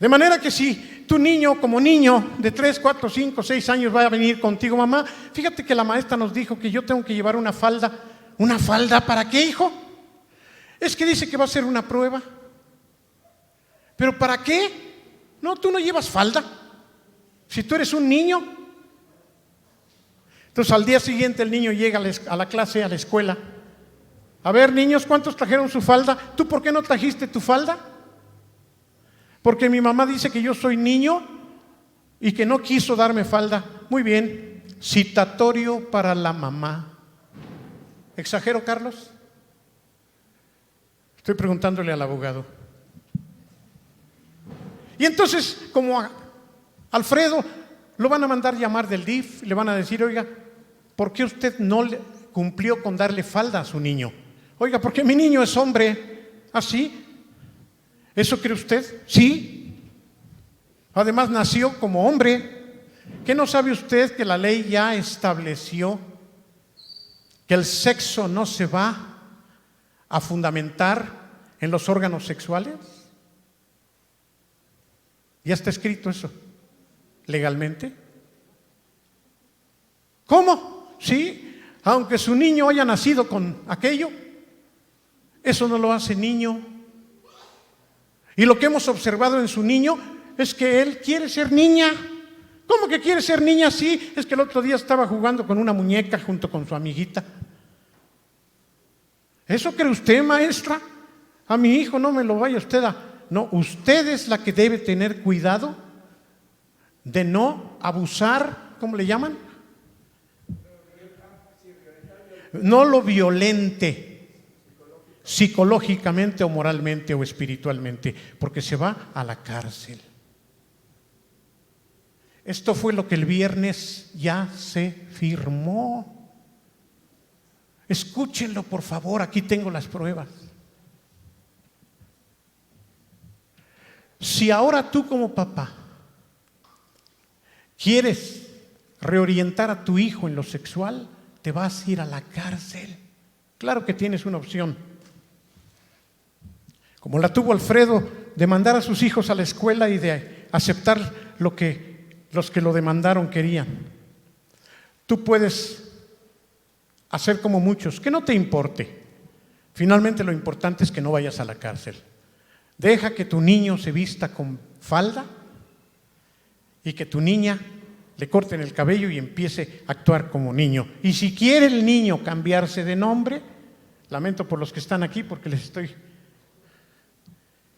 De manera que si tu niño, como niño de 3, 4, 5, 6 años va a venir contigo, mamá, fíjate que la maestra nos dijo que yo tengo que llevar una falda. ¿Una falda para qué, hijo? Es que dice que va a ser una prueba. ¿Pero para qué? No, tú no llevas falda. Si tú eres un niño. Entonces al día siguiente el niño llega a la clase, a la escuela. A ver, niños, ¿cuántos trajeron su falda? ¿Tú por qué no trajiste tu falda? Porque mi mamá dice que yo soy niño y que no quiso darme falda. Muy bien, citatorio para la mamá. ¿Exagero, Carlos? Estoy preguntándole al abogado. Y entonces, como a Alfredo lo van a mandar llamar del DIF, le van a decir, oiga, ¿por qué usted no cumplió con darle falda a su niño? Oiga, porque mi niño es hombre. ¿Ah, sí? ¿Eso cree usted? Sí. Además nació como hombre. ¿Qué no sabe usted que la ley ya estableció que el sexo no se va a fundamentar en los órganos sexuales? Ya está escrito eso, legalmente. ¿Cómo? Sí, aunque su niño haya nacido con aquello, eso no lo hace niño. Y lo que hemos observado en su niño es que él quiere ser niña. ¿Cómo que quiere ser niña? Sí, es que el otro día estaba jugando con una muñeca junto con su amiguita. ¿Eso cree usted, maestra? A mi hijo no me lo vaya usted a... No, usted es la que debe tener cuidado de no abusar, ¿cómo le llaman? No lo violente, psicológicamente o moralmente o espiritualmente, porque se va a la cárcel. Esto fue lo que el viernes ya se firmó. Escúchenlo, por favor, aquí tengo las pruebas. Si ahora tú como papá quieres reorientar a tu hijo en lo sexual, te vas a ir a la cárcel. Claro que tienes una opción, como la tuvo Alfredo, de mandar a sus hijos a la escuela y de aceptar lo que los que lo demandaron querían. Tú puedes hacer como muchos, que no te importe. Finalmente lo importante es que no vayas a la cárcel. Deja que tu niño se vista con falda y que tu niña le corten el cabello y empiece a actuar como niño. Y si quiere el niño cambiarse de nombre, lamento por los que están aquí porque les estoy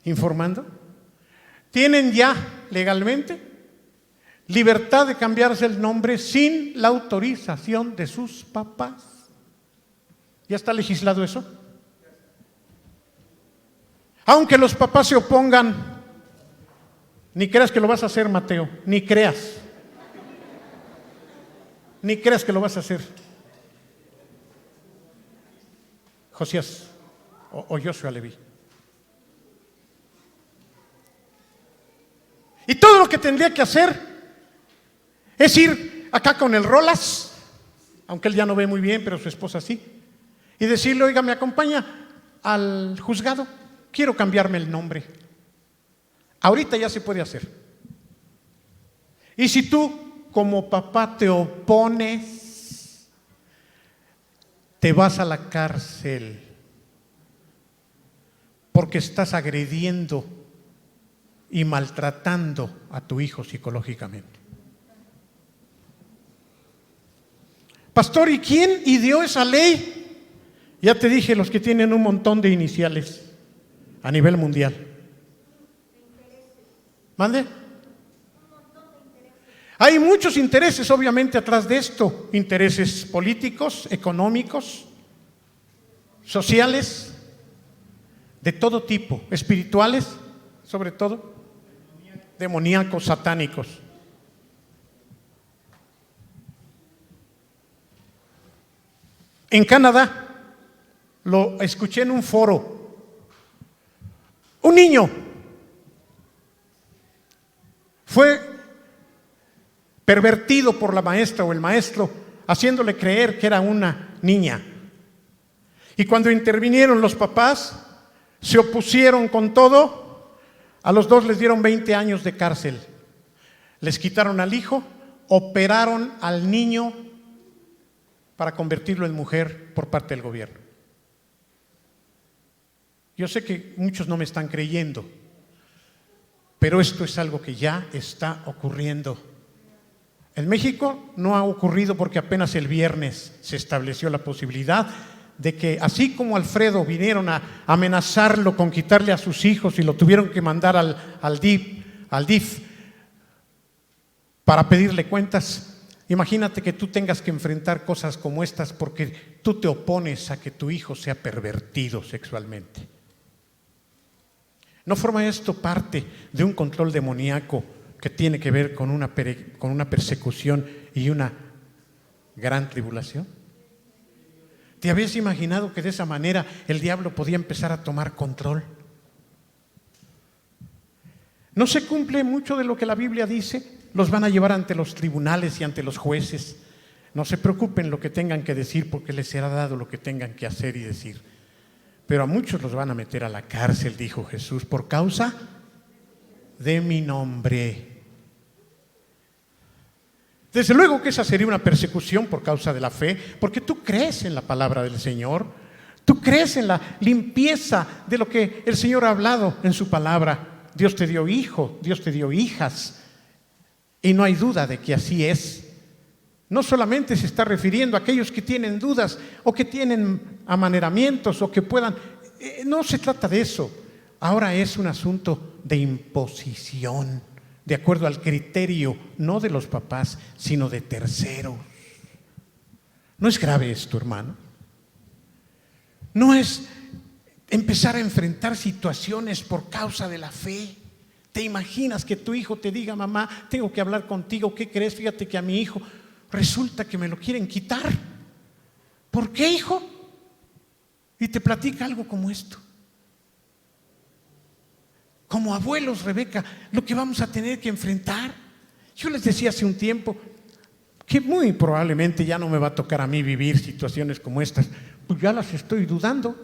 informando, tienen ya legalmente libertad de cambiarse el nombre sin la autorización de sus papás. ¿Ya está legislado eso? Aunque los papás se opongan, ni creas que lo vas a hacer, Mateo, ni creas que lo vas a hacer. Josías o Joshua Leví. Y todo lo que tendría que hacer es ir acá con el Rolas, aunque él ya no ve muy bien, pero su esposa sí, y decirle: oiga, me acompaña al juzgado, quiero cambiarme el nombre. Ahorita ya se puede hacer. Y si tú como papá te opones, te vas a la cárcel porque estás agrediendo y maltratando a tu hijo psicológicamente. Pastor, ¿y quién ideó esa ley? Ya te dije, los que tienen un montón de iniciales a nivel mundial. ¿Mande? Hay muchos intereses obviamente atrás de esto, intereses políticos, económicos, sociales, de todo tipo, espirituales, sobre todo, demoníacos, satánicos. En Canadá, lo escuché en un foro, un niño fue pervertido por la maestra o el maestro, haciéndole creer que era una niña. Y cuando intervinieron los papás, se opusieron con todo. A los dos les dieron 20 años de cárcel. Les quitaron al hijo, operaron al niño para convertirlo en mujer por parte del gobierno. Yo sé que muchos no me están creyendo, pero esto es algo que ya está ocurriendo. En México no ha ocurrido porque apenas el viernes se estableció la posibilidad de que, así como Alfredo vinieron a amenazarlo con quitarle a sus hijos y lo tuvieron que mandar al DIF para pedirle cuentas, imagínate que tú tengas que enfrentar cosas como estas porque tú te opones a que tu hijo sea pervertido sexualmente. ¿No forma esto parte de un control demoníaco que tiene que ver con una persecución y una gran tribulación? ¿Te habías imaginado que de esa manera el diablo podía empezar a tomar control? No se cumple mucho de lo que la Biblia dice. Los van a llevar ante los tribunales y ante los jueces. No se preocupen lo que tengan que decir, porque les será dado lo que tengan que hacer y decir. Pero a muchos los van a meter a la cárcel, dijo Jesús, por causa de mi nombre. Desde luego que esa sería una persecución por causa de la fe, porque tú crees en la palabra del Señor, tú crees en la limpieza de lo que el Señor ha hablado en su palabra. Dios te dio hijo, Dios te dio hijas, y no hay duda de que así es. No solamente se está refiriendo a aquellos que tienen dudas o que tienen amaneramientos o que puedan, no se trata de eso. Ahora es un asunto de imposición, de acuerdo al criterio, no de los papás, sino de terceros. ¿No es grave esto, hermano? No es empezar a enfrentar situaciones por causa de la fe. ¿Te imaginas que tu hijo te diga: mamá, tengo que hablar contigo, ¿qué crees? Fíjate que a mi hijo resulta que me lo quieren quitar. ¿Por qué, hijo? Y te platica algo como esto. Como abuelos, Rebeca, lo que vamos a tener que enfrentar. Yo les decía hace un tiempo que muy probablemente ya no me va a tocar a mí vivir situaciones como estas, pues ya las estoy dudando.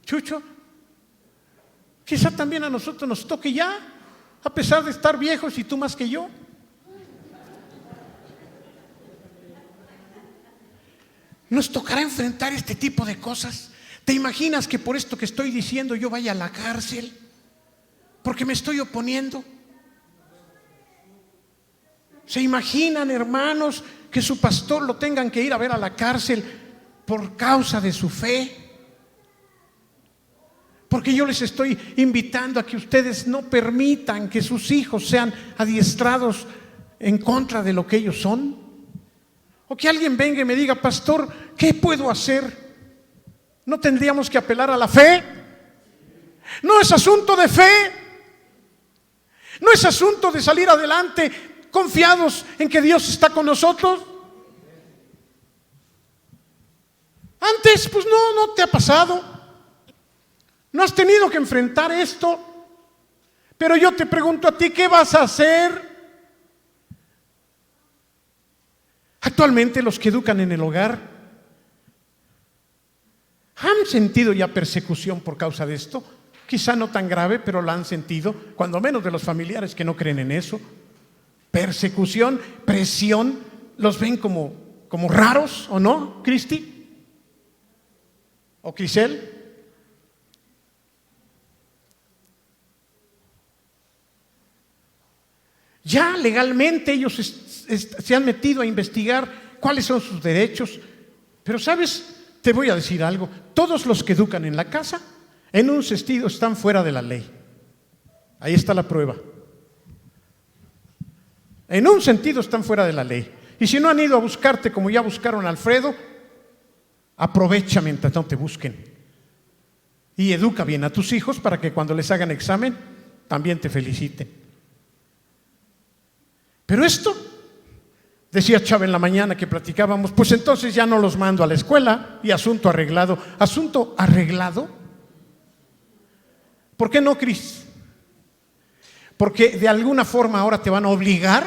Chucho, quizá también a nosotros nos toque ya. a pesar de estar viejos y tú más que yo. Nos tocará enfrentar este tipo de cosas. ¿Te imaginas que por esto que estoy diciendo yo vaya a la cárcel? Porque me estoy oponiendo. ¿Se imaginan, hermanos, que su pastor lo tengan que ir a ver a la cárcel por causa de su fe? Porque yo les estoy invitando a que ustedes no permitan que sus hijos sean adiestrados en contra de lo que ellos son. O que alguien venga y me diga: pastor, ¿qué puedo hacer? ¿No tendríamos que apelar a la fe? No es asunto de fe. No es asunto de salir adelante confiados en que Dios está con nosotros. Antes, pues no te ha pasado. No has tenido que enfrentar esto. Pero yo te pregunto a ti, ¿qué vas a hacer? Actualmente los que educan en el hogar han sentido ya persecución por causa de esto. Quizá no tan grave, pero la han sentido, cuando menos de los familiares que no creen en eso. Persecución, presión, ¿los ven como raros o no, Cristi? ¿O Crisel? Ya legalmente ellos se han metido a investigar cuáles son sus derechos. Pero ¿sabes? Te voy a decir algo. Todos los que educan en la casa, en un sentido, están fuera de la ley. Ahí está la prueba. En un sentido están fuera de la ley. Y si no han ido a buscarte como ya buscaron a Alfredo, aprovecha mientras no te busquen. Y educa bien a tus hijos para que cuando les hagan examen también te feliciten. Pero esto, decía Chava en la mañana que platicábamos, pues entonces ya no los mando a la escuela y asunto arreglado. ¿Asunto arreglado? ¿Por qué no, Cris? Porque de alguna forma ahora te van a obligar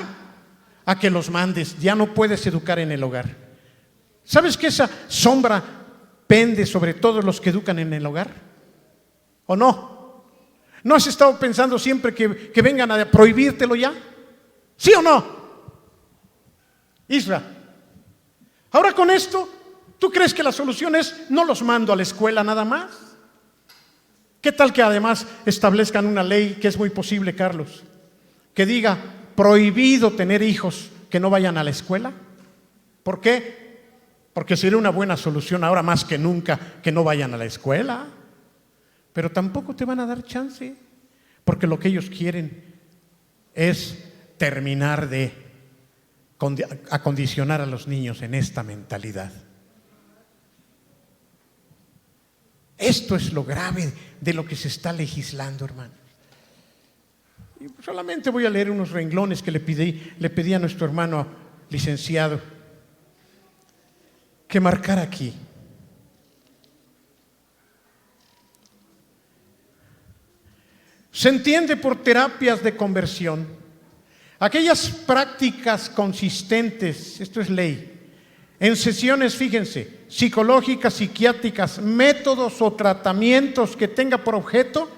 a que los mandes. Ya no puedes educar en el hogar. ¿Sabes que esa sombra pende sobre todos los que educan en el hogar? ¿O no? ¿No has estado pensando siempre que vengan a prohibírtelo ya? ¿Sí o no? Isra, ahora con esto, ¿tú crees que la solución es no los mando a la escuela nada más? ¿Qué tal que además establezcan una ley, que es muy posible, Carlos, que diga prohibido tener hijos que no vayan a la escuela? ¿Por qué? Porque sería una buena solución ahora más que nunca que no vayan a la escuela. Pero tampoco te van a dar chance, porque lo que ellos quieren es terminar de acondicionar a los niños en esta mentalidad. Esto es lo grave de lo que se está legislando, hermanos. Y solamente voy a leer unos renglones que le pedí a nuestro hermano licenciado que marcara aquí. Se entiende por terapias de conversión aquellas prácticas consistentes, esto es ley, en sesiones, fíjense, psicológicas, psiquiátricas, métodos o tratamientos que tenga por objeto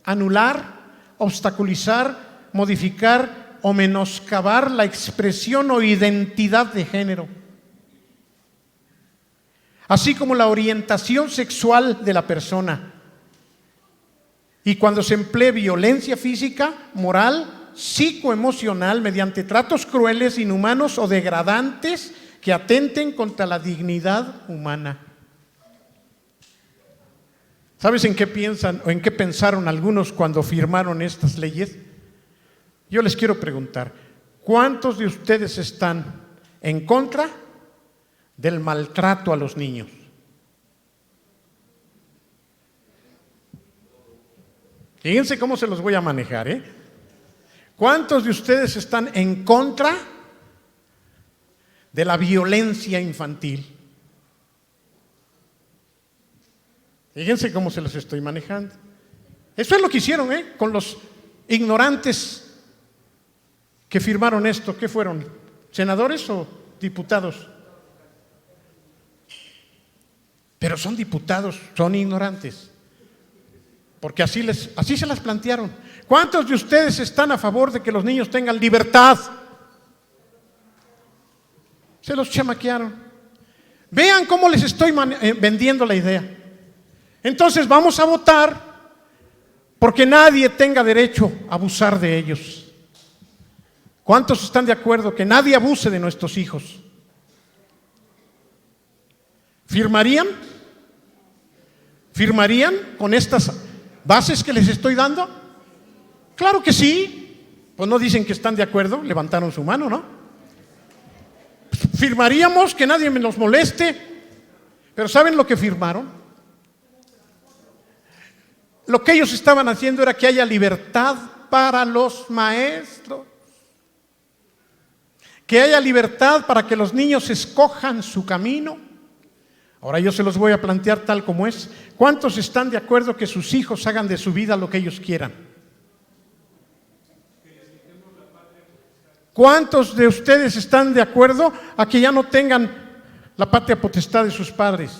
anular, obstaculizar, modificar o menoscabar la expresión o identidad de género, así como la orientación sexual de la persona. Y cuando se emplee violencia física, moral, psicoemocional mediante tratos crueles, inhumanos o degradantes que atenten contra la dignidad humana. ¿Sabes en qué piensan o en qué pensaron algunos cuando firmaron estas leyes? Yo les quiero preguntar, ¿cuántos de ustedes están en contra del maltrato a los niños? Fíjense cómo se los voy a manejar, ¿eh? ¿Cuántos de ustedes están en contra de la violencia infantil? Fíjense cómo se los estoy manejando. Eso es lo que hicieron, con los ignorantes que firmaron esto. ¿Qué fueron? ¿Senadores o diputados? Pero son diputados, son ignorantes. porque así se las plantearon. ¿Cuántos de ustedes están a favor de que los niños tengan libertad? Se los chamaquearon. Vean cómo les estoy vendiendo la idea. Entonces vamos a votar porque nadie tenga derecho a abusar de ellos. ¿Cuántos están de acuerdo que nadie abuse de nuestros hijos? ¿Firmarían? ¿Firmarían con estas bases que les estoy dando? Claro que sí. Pues no dicen que están de acuerdo, levantaron su mano, ¿no? Firmaríamos que nadie nos moleste, pero ¿saben lo que firmaron? Lo que ellos estaban haciendo era que haya libertad para los maestros, que haya libertad para que los niños escojan su camino. Ahora yo se los voy a plantear tal como es. ¿Cuántos están de acuerdo que sus hijos hagan de su vida lo que ellos quieran? ¿Cuántos de ustedes están de acuerdo a que ya no tengan la patria potestad de sus padres?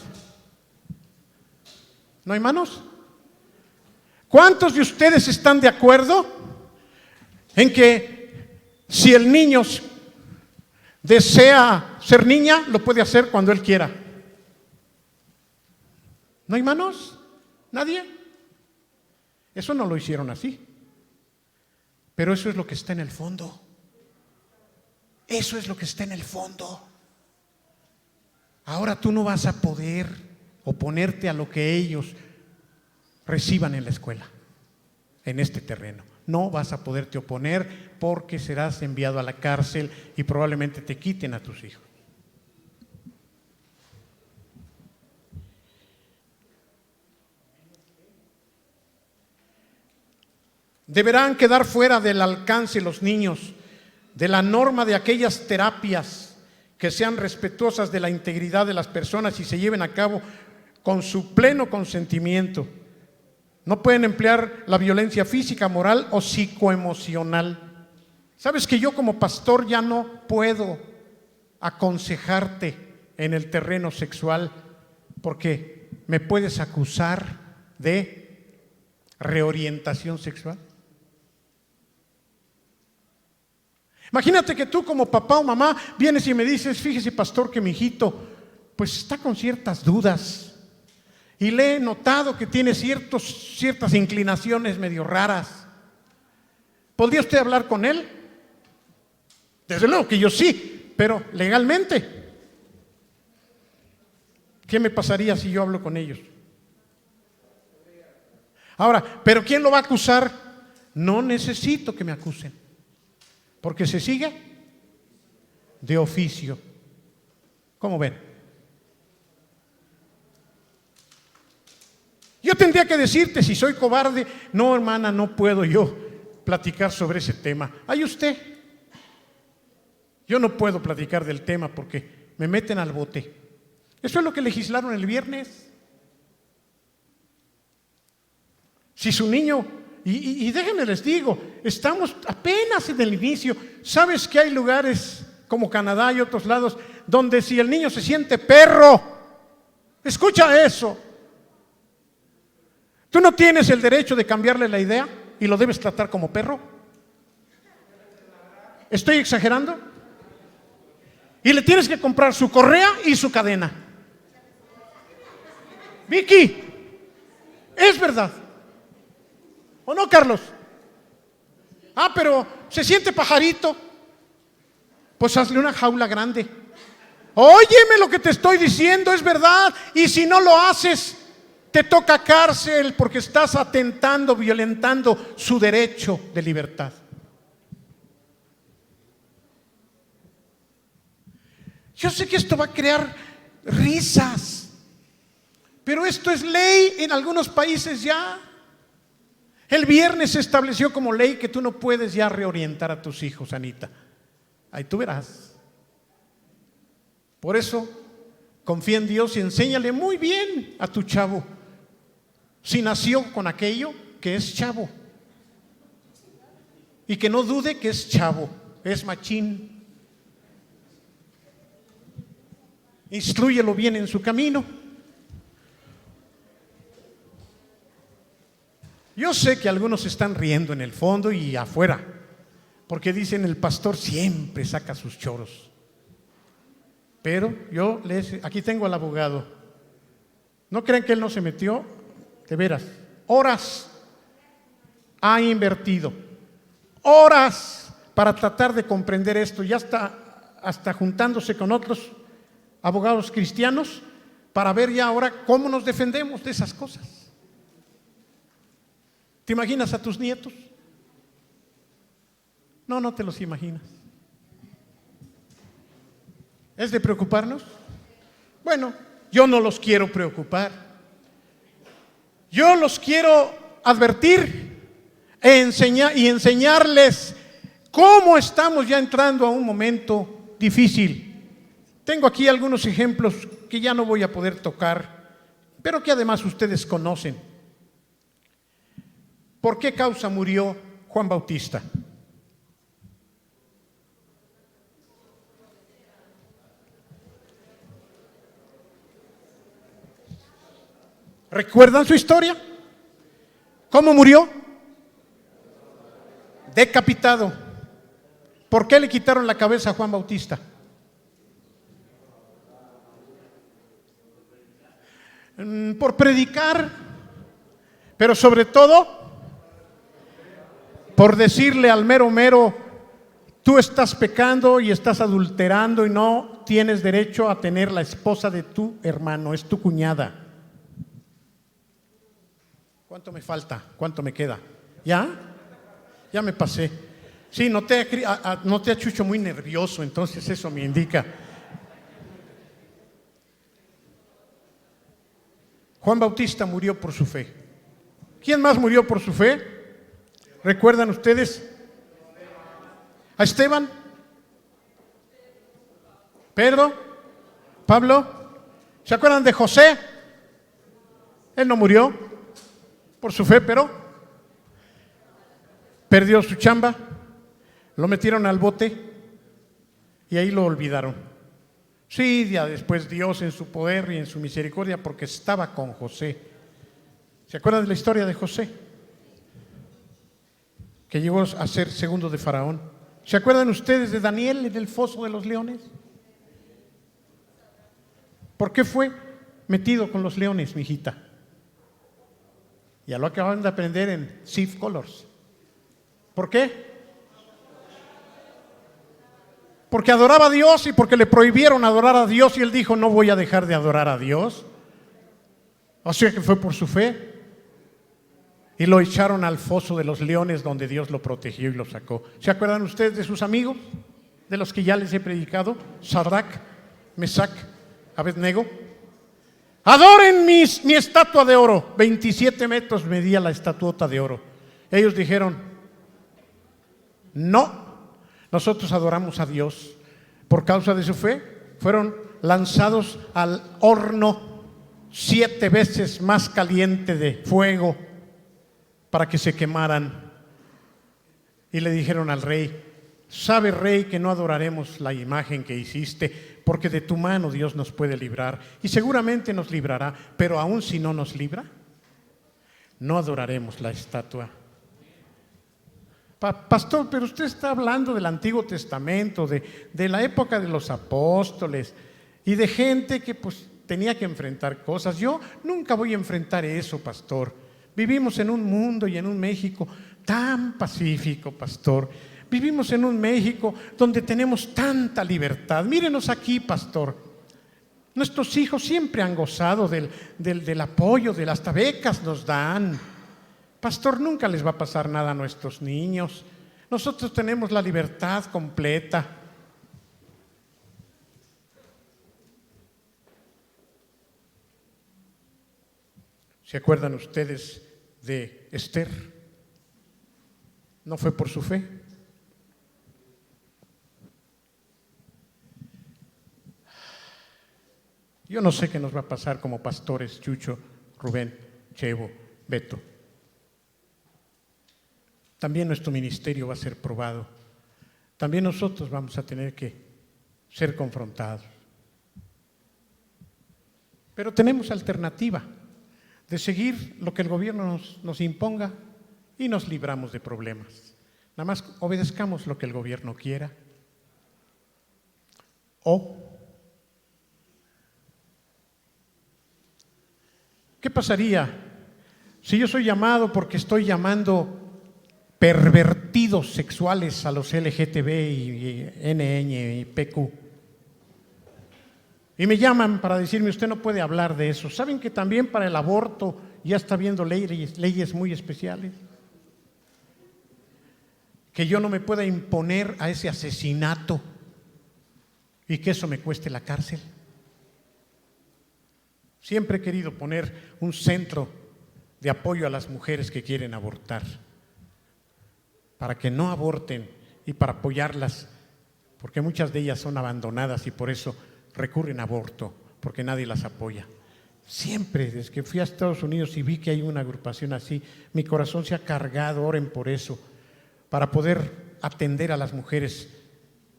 ¿No hay manos? ¿Cuántos de ustedes están de acuerdo en que si el niño desea ser niña, lo puede hacer cuando él quiera? ¿No hay manos? ¿Nadie? Eso no lo hicieron así. Pero eso es lo que está en el fondo. Eso es lo que está en el fondo. Ahora tú no vas a poder oponerte a lo que ellos reciban en la escuela, en este terreno. No vas a poderte oponer porque serás enviado a la cárcel y probablemente te quiten a tus hijos. Deberán quedar fuera del alcance los niños de la norma de aquellas terapias que sean respetuosas de la integridad de las personas y se lleven a cabo con su pleno consentimiento. No pueden emplear la violencia física, moral o psicoemocional. Sabes que yo como pastor ya no puedo aconsejarte en el terreno sexual porque me puedes acusar de reorientación sexual. Imagínate que tú como papá o mamá vienes y me dices, fíjese pastor que mi hijito pues está con ciertas dudas y le he notado que tiene ciertas inclinaciones medio raras. ¿Podría usted hablar con él? Desde luego que yo sí, pero legalmente. ¿Qué me pasaría si yo hablo con ellos? Ahora, ¿pero quién lo va a acusar? No necesito que me acusen. Porque se sigue de oficio. ¿Cómo ven? Yo tendría que decirte si soy cobarde. No, hermana, no puedo yo platicar sobre ese tema. Ay, usted. Yo no puedo platicar del tema porque me meten al bote. Eso es lo que legislaron el viernes. Si su niño... Y déjenme les digo, estamos apenas en el inicio. ¿Sabes que hay lugares como Canadá y otros lados donde si el niño se siente perro, escucha eso, tú no tienes el derecho de cambiarle la idea y lo debes tratar como perro? ¿Estoy exagerando? Y le tienes que comprar su correa y su cadena. Vicky, es verdad. ¿O no, Carlos? Ah, pero se siente pajarito. Pues hazle una jaula grande. Óyeme lo que te estoy diciendo, es verdad. Y si no lo haces, te toca cárcel porque estás atentando, violentando su derecho de libertad. Yo sé que esto va a crear risas, pero esto es ley en algunos países ya. El viernes se estableció como ley que tú no puedes ya reorientar a tus hijos, Anita. Ahí tú verás. Por eso, confía en Dios y enséñale muy bien a tu chavo. Si nació con aquello, que es chavo. Y que no dude que es chavo, es machín. Instrúyelo bien en su camino. Yo sé que algunos se están riendo en el fondo y afuera, porque dicen el pastor siempre saca sus choros. Pero aquí tengo al abogado. No crean que él no se metió, de veras, horas ha invertido, horas para tratar de comprender esto. Ya está hasta juntándose con otros abogados cristianos para ver ya ahora cómo nos defendemos de esas cosas. ¿Te imaginas a tus nietos? No, no te los imaginas. ¿Es de preocuparnos? Bueno, yo no los quiero preocupar. Yo los quiero advertir y enseñarles cómo estamos ya entrando a un momento difícil. Tengo aquí algunos ejemplos que ya no voy a poder tocar, pero que además ustedes conocen. ¿Por qué causa murió Juan Bautista? ¿Recuerdan su historia? ¿Cómo murió? Decapitado. ¿Por qué le quitaron la cabeza a Juan Bautista? Por predicar, pero sobre todo por decirle al mero mero: tú estás pecando y estás adulterando y no tienes derecho a tener la esposa de tu hermano, es tu cuñada. ¿Cuánto me falta? ¿Cuánto me queda? ¿Ya? Ya me pasé. Sí, noté a Chucho muy nervioso, entonces eso me indica. Juan Bautista murió por su fe. ¿Quién más murió por su fe? ¿Recuerdan ustedes? ¿A Esteban? ¿Pedro? ¿Pablo? ¿Se acuerdan de José? Él no murió por su fe, pero perdió su chamba, lo metieron al bote y ahí lo olvidaron. Sí, ya después Dios en su poder y en su misericordia, porque estaba con José. ¿Se acuerdan de la historia de José? Que llegó a ser segundo de Faraón. ¿Se acuerdan ustedes de Daniel en el foso de los leones? ¿Por qué fue metido con los leones, mijita? Ya lo acaban de aprender en Chief Colors. ¿Por qué? Porque adoraba a Dios y porque le prohibieron adorar a Dios y él dijo: no voy a dejar de adorar a Dios. O sea que fue por su fe. Y lo echaron al foso de los leones, donde Dios lo protegió y lo sacó. ¿Se acuerdan ustedes de sus amigos? De los que ya les he predicado: Sadrac, Mesac, Abednego. Adoren mi estatua de oro. 27 metros medía la estatuota de oro. Ellos dijeron: no, nosotros adoramos a Dios. Por causa de su fe fueron lanzados al horno 7 veces más caliente de fuego para que se quemaran. Y le dijeron al rey: ¿sabe, rey, que no adoraremos la imagen que hiciste? Porque de tu mano Dios nos puede librar, y seguramente nos librará, pero aún si no nos libra, no adoraremos la estatua. Pastor, pero usted está hablando del Antiguo Testamento, de la época de los apóstoles y de gente que pues tenía que enfrentar cosas. Yo nunca voy a enfrentar eso, pastor. Vivimos en un mundo y en un México tan pacífico, pastor. Vivimos en un México donde tenemos tanta libertad. Mírenos aquí, pastor. Nuestros hijos siempre han gozado del apoyo, hasta becas nos dan. Pastor, nunca les va a pasar nada a nuestros niños. Nosotros tenemos la libertad completa. ¿Se acuerdan ustedes de Esther? ¿No fue por su fe? Yo no sé qué nos va a pasar como pastores, Chucho, Rubén, Chevo, Beto. También nuestro ministerio va a ser probado. También nosotros vamos a tener que ser confrontados. Pero tenemos alternativa. de seguir lo que el gobierno nos imponga y nos libramos de problemas. Nada más obedezcamos lo que el gobierno quiera. O, ¿qué pasaría si yo soy llamado porque estoy llamando pervertidos sexuales a los LGTB y NN y PQ? Y me llaman para decirme, usted no puede hablar de eso. ¿Saben que también para el aborto ya está habiendo leyes muy especiales? Que yo no me pueda imponer a ese asesinato y que eso me cueste la cárcel. Siempre he querido poner un centro de apoyo a las mujeres que quieren abortar, para que no aborten y para apoyarlas, porque muchas de ellas son abandonadas y por eso recurren a aborto, porque nadie las apoya. Siempre, desde que fui a Estados Unidos y vi que hay una agrupación así, mi corazón se ha cargado. Oren por eso, para poder atender a las mujeres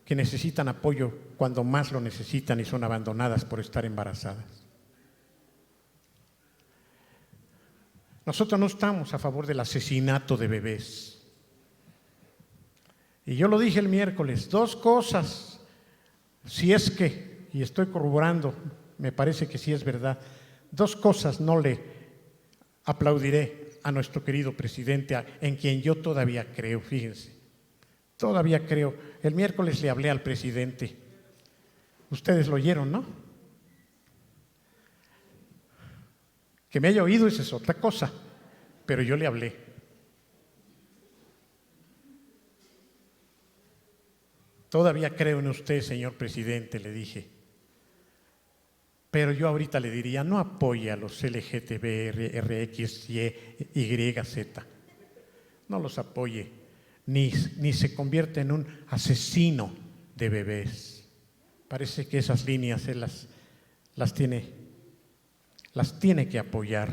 que necesitan apoyo cuando más lo necesitan y son abandonadas por estar embarazadas. Nosotros no estamos a favor del asesinato de bebés. Y yo lo dije el miércoles, 2 cosas, si es que, y estoy corroborando, me parece que sí es verdad, 2 cosas no le aplaudiré a nuestro querido presidente, en quien yo todavía creo, fíjense, todavía creo. El miércoles le hablé al presidente, ustedes lo oyeron, ¿no? Que me haya oído, esa es otra cosa, pero yo le hablé. Todavía creo en usted, señor presidente, le dije. Pero yo ahorita le diría, no apoye a los LGTB, RX, Y, Z. No los apoye, ni se convierta en un asesino de bebés. Parece que esas líneas él las tiene que apoyar.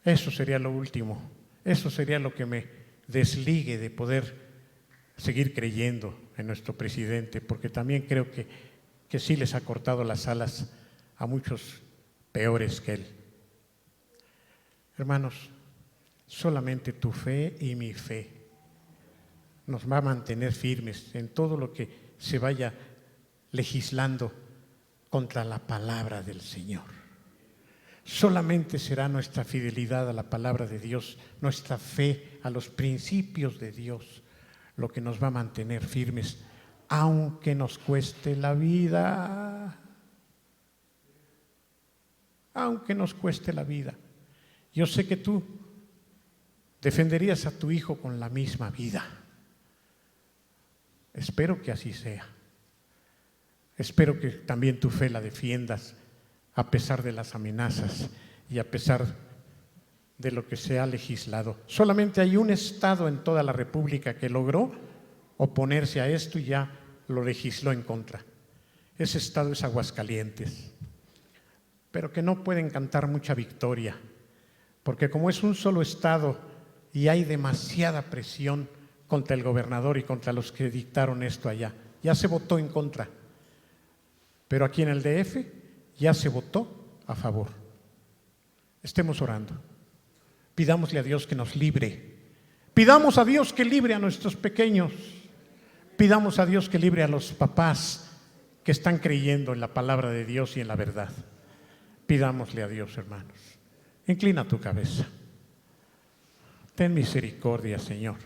Eso sería lo último. Eso sería lo que me desligue de poder seguir creyendo en nuestro presidente, porque también creo que sí les ha cortado las alas a muchos peores que él. Hermanos, solamente tu fe y mi fe nos va a mantener firmes en todo lo que se vaya legislando contra la palabra del Señor. Solamente será nuestra fidelidad a la palabra de Dios, nuestra fe a los principios de Dios, lo que nos va a mantener firmes, aunque nos cueste la vida. Aunque nos cueste la vida. Yo sé que tú defenderías a tu hijo con la misma vida. Espero que así sea. Espero que también tu fe la defiendas a pesar de las amenazas y a pesar de lo que se ha legislado. Solamente hay un estado en toda la República que logró oponerse a esto y ya lo legisló en contra. Ese estado es Aguascalientes, pero que no pueden cantar mucha victoria, porque como es un solo estado y hay demasiada presión contra el gobernador y contra los que dictaron esto allá, ya se votó en contra, pero aquí en el DF ya se votó a favor. Estemos orando. Pidámosle a Dios que nos libre. Pidamos a Dios que libre a nuestros pequeños. Pidamos a Dios que libre a los papás que están creyendo en la palabra de Dios y en la verdad. Pidámosle a Dios, hermanos. Inclina tu cabeza. Ten misericordia, Señor.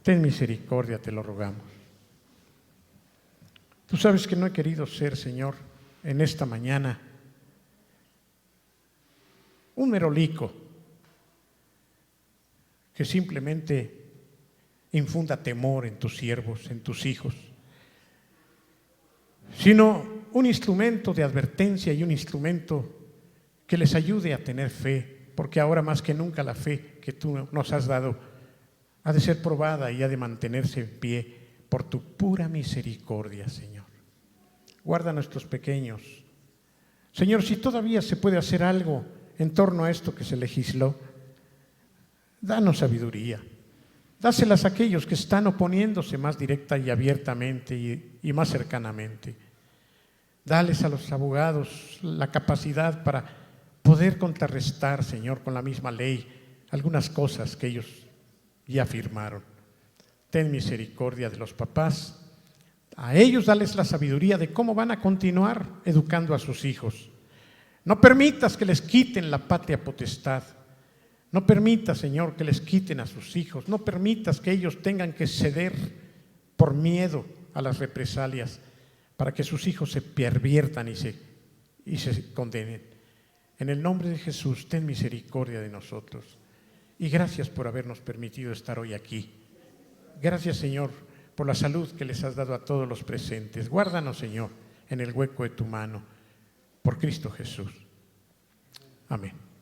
Ten misericordia, te lo rogamos. Tú sabes que no he querido ser, Señor, en esta mañana un merolico que simplemente infunda temor en tus siervos, en tus hijos, sino un instrumento de advertencia y un instrumento que les ayude a tener fe, porque ahora más que nunca la fe que tú nos has dado ha de ser probada y ha de mantenerse en pie por tu pura misericordia, Señor. Guarda a nuestros pequeños. Señor, si todavía se puede hacer algo en torno a esto que se legisló, danos sabiduría. Dáselas a aquellos que están oponiéndose más directa y abiertamente y más cercanamente. Dales a los abogados la capacidad para poder contrarrestar, Señor, con la misma ley algunas cosas que ellos ya firmaron. Ten misericordia de los papás. A ellos dales la sabiduría de cómo van a continuar educando a sus hijos. No permitas que les quiten la patria potestad. No permitas, Señor, que les quiten a sus hijos. No permitas que ellos tengan que ceder por miedo a las represalias para que sus hijos se perviertan y se condenen. En el nombre de Jesús, ten misericordia de nosotros. Y gracias por habernos permitido estar hoy aquí. Gracias, Señor, por la salud que les has dado a todos los presentes. Guárdanos, Señor, en el hueco de tu mano. Por Cristo Jesús. Amén.